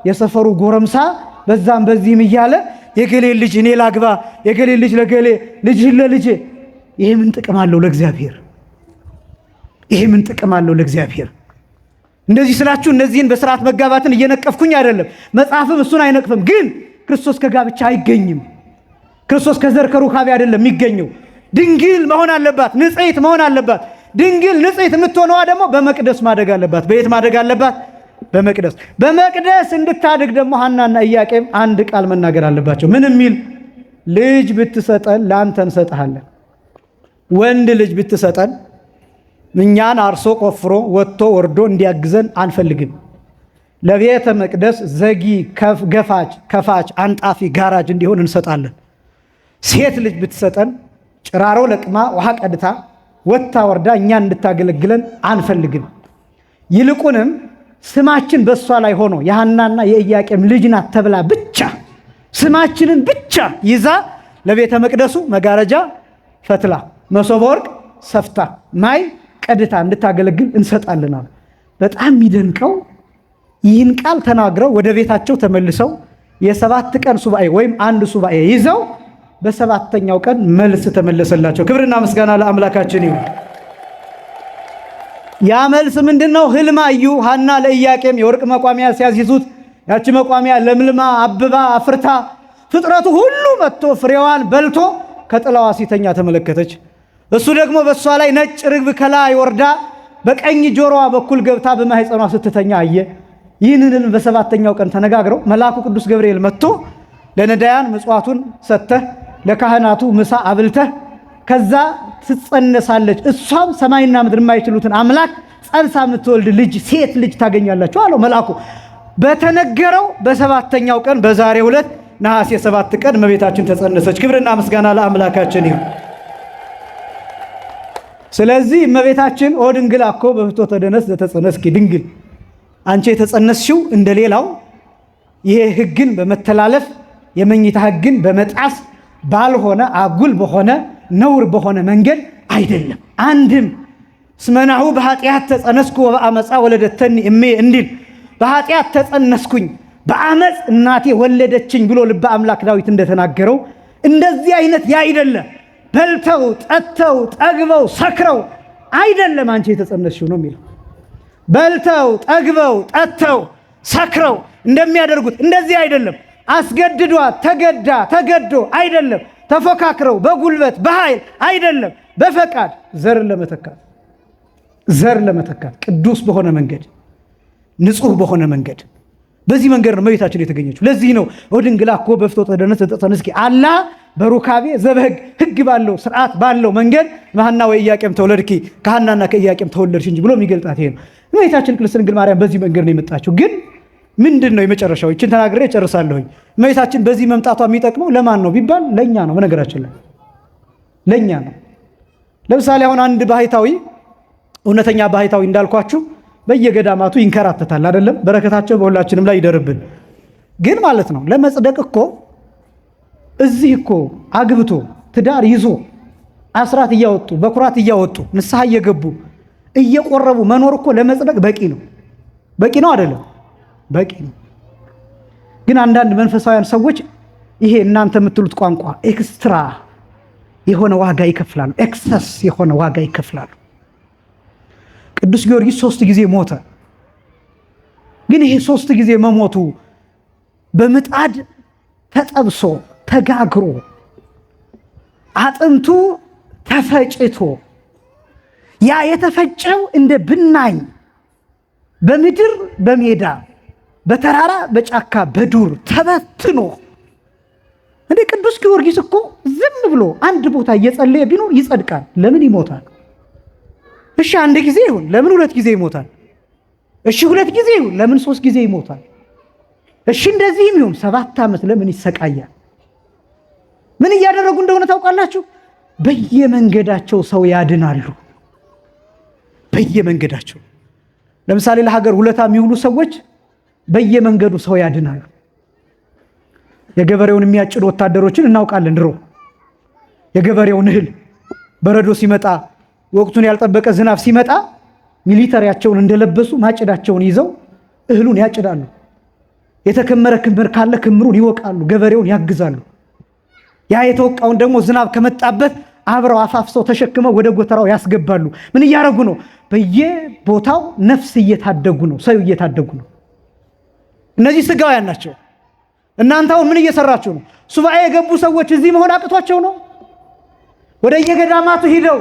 የሰፈሩ ጎረምሳ በዛም በዚህም እያለ የገሌ ልጅ እኔ ላግባ፣ የገሌ ልጅ ለገሌ፣ ልጅህን ለልጄ። ይሄ ምን ጥቅም አለው ለእግዚአብሔር? ይሄ ምን ጥቅም አለው ለእግዚአብሔር? እንደዚህ ስላችሁ እነዚህን በስርዓት መጋባትን እየነቀፍኩኝ አይደለም። መጽሐፍም እሱን አይነቅፍም። ግን ክርስቶስ ከጋብቻ አይገኝም። ክርስቶስ ከዘር ከሩካቤ አይደለም የሚገኘው። ድንግል መሆን አለባት፣ ንጽሕት መሆን አለባት። ድንግል ንጽሕት የምትሆነዋ ደግሞ በመቅደስ ማደግ አለባት። በየት ማደግ አለባት? በመቅደስ። በመቅደስ እንድታድግ ደግሞ ሐናና ኢያቄም አንድ ቃል መናገር አለባቸው። ምን የሚል? ልጅ ብትሰጠን ለአንተ እንሰጥሃለን። ወንድ ልጅ ብትሰጠን እኛን አርሶ ቆፍሮ ወጥቶ ወርዶ እንዲያግዘን አንፈልግም። ለቤተ መቅደስ ዘጊ፣ ገፋች፣ ከፋች፣ አንጣፊ፣ ጋራጅ እንዲሆን እንሰጣለን። ሴት ልጅ ብትሰጠን ጭራሮ ለቅማ ውሃ ቀድታ ወጥታ ወርዳ እኛን እንድታገለግለን አንፈልግም። ይልቁንም ስማችን በእሷ ላይ ሆኖ የሐናና የኢያቄም ልጅ ናት ተብላ ብቻ ስማችንን ብቻ ይዛ ለቤተ መቅደሱ መጋረጃ ፈትላ መሶበ ወርቅ ሰፍታ ማይ ቀድታ እንድታገለግል እንሰጣለን አሉ። በጣም የሚደንቀው ይህን ቃል ተናግረው ወደ ቤታቸው ተመልሰው የ7 ቀን ሱባኤ ወይም አንድ ሱባኤ ይዘው በ7ኛው ቀን መልስ ተመለሰላቸው። ክብርና ምስጋና ለአምላካችን ይሁን። ያ መልስ ምንድነው? ህልም አዩ። ሐና ለኢያቄም የወርቅ መቋሚያ ሲያስይዙት ያቺ መቋሚያ ለምልማ አብባ አፍርታ ፍጥረቱ ሁሉ መጥቶ ፍሬዋን በልቶ ከጥላዋ ሲተኛ ተመለከተች። እሱ ደግሞ በእሷ ላይ ነጭ ርግብ ከላይ ወርዳ በቀኝ ጆሮዋ በኩል ገብታ በማህፀኗ ስትተኛ አየ። ይህንን በ7ኛው ቀን ተነጋግረው መልአኩ ቅዱስ ገብርኤል መጥቶ ለነዳያን ምጽዋቱን ሰጥተህ ለካህናቱ ምሳ አብልተህ ከዛ ትጸነሳለች፣ እሷም ሰማይና ምድር የማይችሉትን አምላክ ጸንሳ የምትወልድ ልጅ ሴት ልጅ ታገኛላችሁ አለው መልአኩ። በተነገረው በ7ኛው ቀን በዛሬው ዕለት ነሐሴ 7 ቀን እመቤታችን ተጸነሰች። ክብርና ምስጋና ለአምላካችን ይሁን። ስለዚህ እመቤታችን ኦ ድንግል አኮ በፍትወተ ደነስ ዘተጸነስኪ፣ ድንግል አንቺ የተጸነስሽው እንደሌላው ይሄ ሕግን በመተላለፍ የመኝታ ሕግን በመጣስ ባልሆነ አጉል በሆነ ነውር በሆነ መንገድ አይደለም። አንድም ስመናሁ በኃጢአት ተጸነስኩ ወበአመፃ ወለደተኒ እሜ እንዲል በኃጢአት ተጸነስኩኝ በአመፅ እናቴ ወለደችኝ ብሎ ልበ አምላክ ዳዊት እንደተናገረው እንደዚህ አይነት አይደለም። በልተው ጠጥተው ጠግበው ሰክረው አይደለም አንቺ የተጸነስሽው ነው የሚለው። በልተው ጠግበው ጠጥተው ሰክረው እንደሚያደርጉት እንደዚህ አይደለም። አስገድዷት ተገዳ ተገዶ አይደለም። ተፎካክረው በጉልበት በኃይል አይደለም። በፈቃድ ዘር ለመተካት ቅዱስ በሆነ መንገድ ንጹህ በሆነ መንገድ በዚህ መንገድ ነው እመቤታችን የተገኘችው። ለዚህ ነው ወድንግላ እኮ በፍትወተ ደነስ ዘተጸነስኪ አላ በሩካቤ ዘበህግ ሕግ ባለው ስርዓት ባለው መንገድ ሐና ወኢያቄም ተወለድኪ ከሐናና ከኢያቄም ተወለድሽ እንጂ ብሎ የሚገልጣት ይሄ ነው። እመቤታችን ቅድስት ድንግል ማርያም በዚህ መንገድ ነው የመጣችው። ግን ምንድን ነው የመጨረሻው? ይችን ተናግሬ እጨርሳለሁኝ። እመቤታችን በዚህ መምጣቷ የሚጠቅመው ለማን ነው ቢባል ለእኛ ነው። በነገራችን ላይ ለእኛ ነው። ለምሳሌ አሁን አንድ ባህታዊ እውነተኛ ባህታዊ እንዳልኳችሁ በየገዳማቱ ይንከራተታል አይደለም? በረከታቸው በሁላችንም ላይ ይደርብን። ግን ማለት ነው ለመጽደቅ እኮ እዚህ እኮ አግብቶ ትዳር ይዞ አስራት እያወጡ በኩራት እያወጡ ንስሐ እየገቡ እየቆረቡ መኖር እኮ ለመጽደቅ በቂ ነው። በቂ ነው አይደለም? በቂ ነው። ግን አንዳንድ መንፈሳውያን ሰዎች ይሄ እናንተ የምትሉት ቋንቋ ኤክስትራ የሆነ ዋጋ ይከፍላሉ። ኤክሰስ የሆነ ዋጋ ይከፍላሉ። ቅዱስ ጊዮርጊስ 3 ጊዜ ሞተ። ግን ይሄ 3 ጊዜ መሞቱ በምጣድ ተጠብሶ ተጋግሮ አጥንቱ ተፈጭቶ ያ የተፈጨው እንደ ብናኝ በምድር በሜዳ በተራራ በጫካ በዱር ተበትኖ እንደ ቅዱስ ጊዮርጊስ እኮ ዝም ብሎ አንድ ቦታ እየጸለየ ቢኖር ይጸድቃል። ለምን ይሞታል? እሺ አንድ ጊዜ ይሁን፣ ለምን 2 ጊዜ ይሞታል? እሺ 2 ጊዜ ይሁን፣ ለምን 3 ጊዜ ይሞታል? እሺ እንደዚህም ይሁን 7 ዓመት ለምን ይሰቃያል? ምን እያደረጉ እንደሆነ ታውቃላችሁ? በየመንገዳቸው ሰው ያድናሉ። በየመንገዳቸው ለምሳሌ ለሀገር ውለታ የሚውሉ ሰዎች በየመንገዱ ሰው ያድናሉ። የገበሬውን የሚያጭዱ ወታደሮችን እናውቃለን። ድሮ የገበሬውን እህል በረዶ ሲመጣ ወቅቱን ያልጠበቀ ዝናብ ሲመጣ ሚሊተሪያቸውን እንደለበሱ ማጭዳቸውን ይዘው እህሉን ያጭዳሉ። የተከመረ ክምር ካለ ክምሩን ይወቃሉ፣ ገበሬውን ያግዛሉ። ያ የተወቃውን ደግሞ ዝናብ ከመጣበት አብረው አፋፍሰው ተሸክመው ወደ ጎተራው ያስገባሉ። ምን እያደረጉ ነው? በየቦታው ነፍስ እየታደጉ ነው፣ ሰው እየታደጉ ነው። እነዚህ ስጋውያን ናቸው። እናንተ አሁን ምን እየሰራችሁ ነው? ሱባኤ የገቡ ሰዎች እዚህ መሆን አቅቷቸው ነው? ወደ የገዳማቱ ሂደው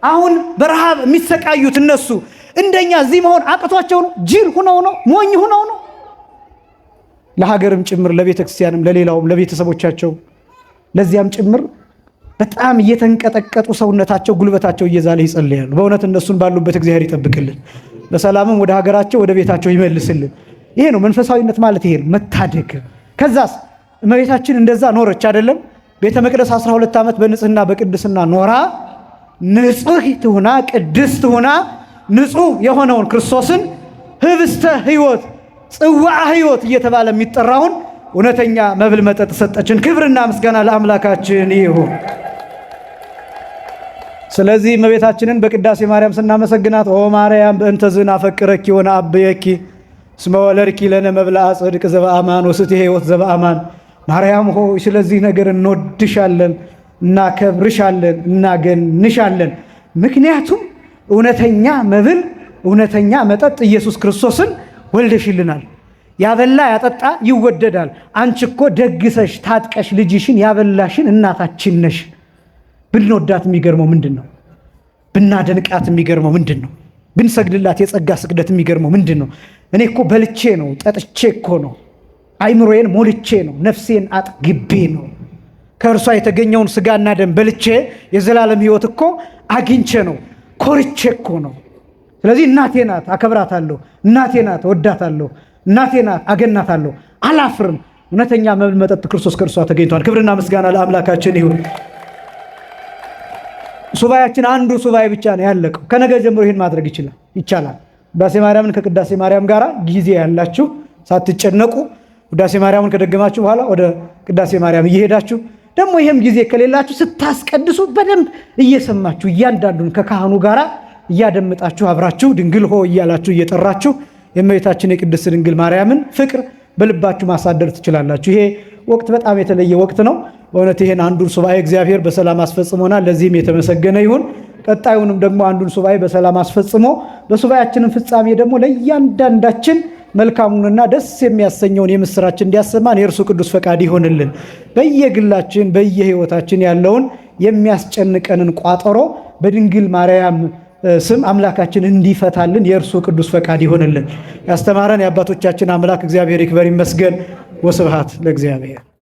አሁን በረሃብ የሚሰቃዩት እነሱ እንደኛ እዚህ መሆን አቅቷቸው ነው? ጅል ሁነው ነው? ሞኝ ሁነው ነው? ለሀገርም ጭምር ለቤተ ክርስቲያንም ለሌላውም ለቤተሰቦቻቸው ለዚያም ጭምር በጣም እየተንቀጠቀጡ ሰውነታቸው ጉልበታቸው እየዛለ ይጸልያሉ። በእውነት እነሱን ባሉበት እግዚአብሔር ይጠብቅልን፣ በሰላምም ወደ ሀገራቸው ወደ ቤታቸው ይመልስልን። ይሄ ነው መንፈሳዊነት ማለት፣ ይሄ ነው መታደግ። ከዛስ እመቤታችን እንደዛ ኖረች አይደለም? ቤተ መቅደስ 12 ዓመት በንጽህና በቅድስና ኖራ ንጽሕት ሁና ቅድስት ሁና ንጹሕ የሆነውን ክርስቶስን ህብስተ ሕይወት ጽዋዐ ሕይወት እየተባለ የሚጠራውን እውነተኛ መብል መጠጥ ሰጠችን። ክብርና ምስጋና ለአምላካችን ይሁን። ስለዚህ እመቤታችንን በቅዳሴ ማርያም ስናመሰግናት ኦ ማርያም በእንተ ዝናፈቅረኪ ወነአብየኪ እስመ ወለድኪ ለነ መብልዐ ጽድቅ ዘበአማን ወስትየ ሕይወት ዘበአማን። ማርያም ሆይ ስለዚህ ነገር እንወድሻለን፣ እናከብርሻለን፣ እናገንሻለን። ምክንያቱም እውነተኛ መብል እውነተኛ መጠጥ ኢየሱስ ክርስቶስን ወልደሽልናል። ያበላ ያጠጣ ይወደዳል። አንቺ እኮ ደግሰሽ ታጥቀሽ ልጅሽን ያበላሽን እናታችን ነሽ። ብንወዳት የሚገርመው ምንድን ነው? ብናደንቃት የሚገርመው ምንድን ነው? ብንሰግድላት የጸጋ ስግደት የሚገርመው ምንድን ነው? እኔ እኮ በልቼ ነው ጠጥቼ እኮ ነው አይምሮዬን ሞልቼ ነው ነፍሴን አጥግቤ ነው ከእርሷ የተገኘውን ስጋና ደም በልቼ የዘላለም ሕይወት እኮ አግኝቼ ነው ኮርቼ እኮ ነው። ስለዚህ እናቴ ናት፣ አከብራታለሁ። እናቴ ናት፣ ወዳታለሁ። እናቴ ናት፣ አገናታለሁ። አላፍርም። እውነተኛ መብል መጠጥ ክርስቶስ ከእርሷ ተገኝቷል። ክብርና ምስጋና ለአምላካችን ይሁን። ሱባኤያችን አንዱ ሱባኤ ብቻ ነው ያለቀው። ከነገ ጀምሮ ይህን ማድረግ ይቻላል። ውዳሴ ማርያምን ከቅዳሴ ማርያም ጋር ጊዜ ያላችሁ ሳትጨነቁ ውዳሴ ማርያምን ከደገማችሁ በኋላ ወደ ቅዳሴ ማርያም እየሄዳችሁ ደግሞ ይህም ጊዜ ከሌላችሁ ስታስቀድሱ በደንብ እየሰማችሁ እያንዳንዱን ከካህኑ ጋር እያደምጣችሁ አብራችሁ ድንግል ሆይ እያላችሁ እየጠራችሁ የእመቤታችን የቅድስት ድንግል ማርያምን ፍቅር በልባችሁ ማሳደር ትችላላችሁ። ይሄ ወቅት በጣም የተለየ ወቅት ነው። በእውነት ይሄን አንዱን ሱባኤ እግዚአብሔር በሰላም አስፈጽሞናል። ለዚህም የተመሰገነ ይሁን። ቀጣዩንም ደግሞ አንዱን ሱባኤ በሰላም አስፈጽሞ በሱባኤያችንን ፍጻሜ ደግሞ ለእያንዳንዳችን መልካሙንና ደስ የሚያሰኘውን የምስራች እንዲያሰማን የእርሱ ቅዱስ ፈቃድ ይሆንልን። በየግላችን በየሕይወታችን ያለውን የሚያስጨንቀንን ቋጠሮ በድንግል ማርያም ስም አምላካችን እንዲፈታልን የእርሱ ቅዱስ ፈቃድ ይሆንልን። ያስተማረን የአባቶቻችን አምላክ እግዚአብሔር ይክበር ይመስገን። ወስብሐት ለእግዚአብሔር።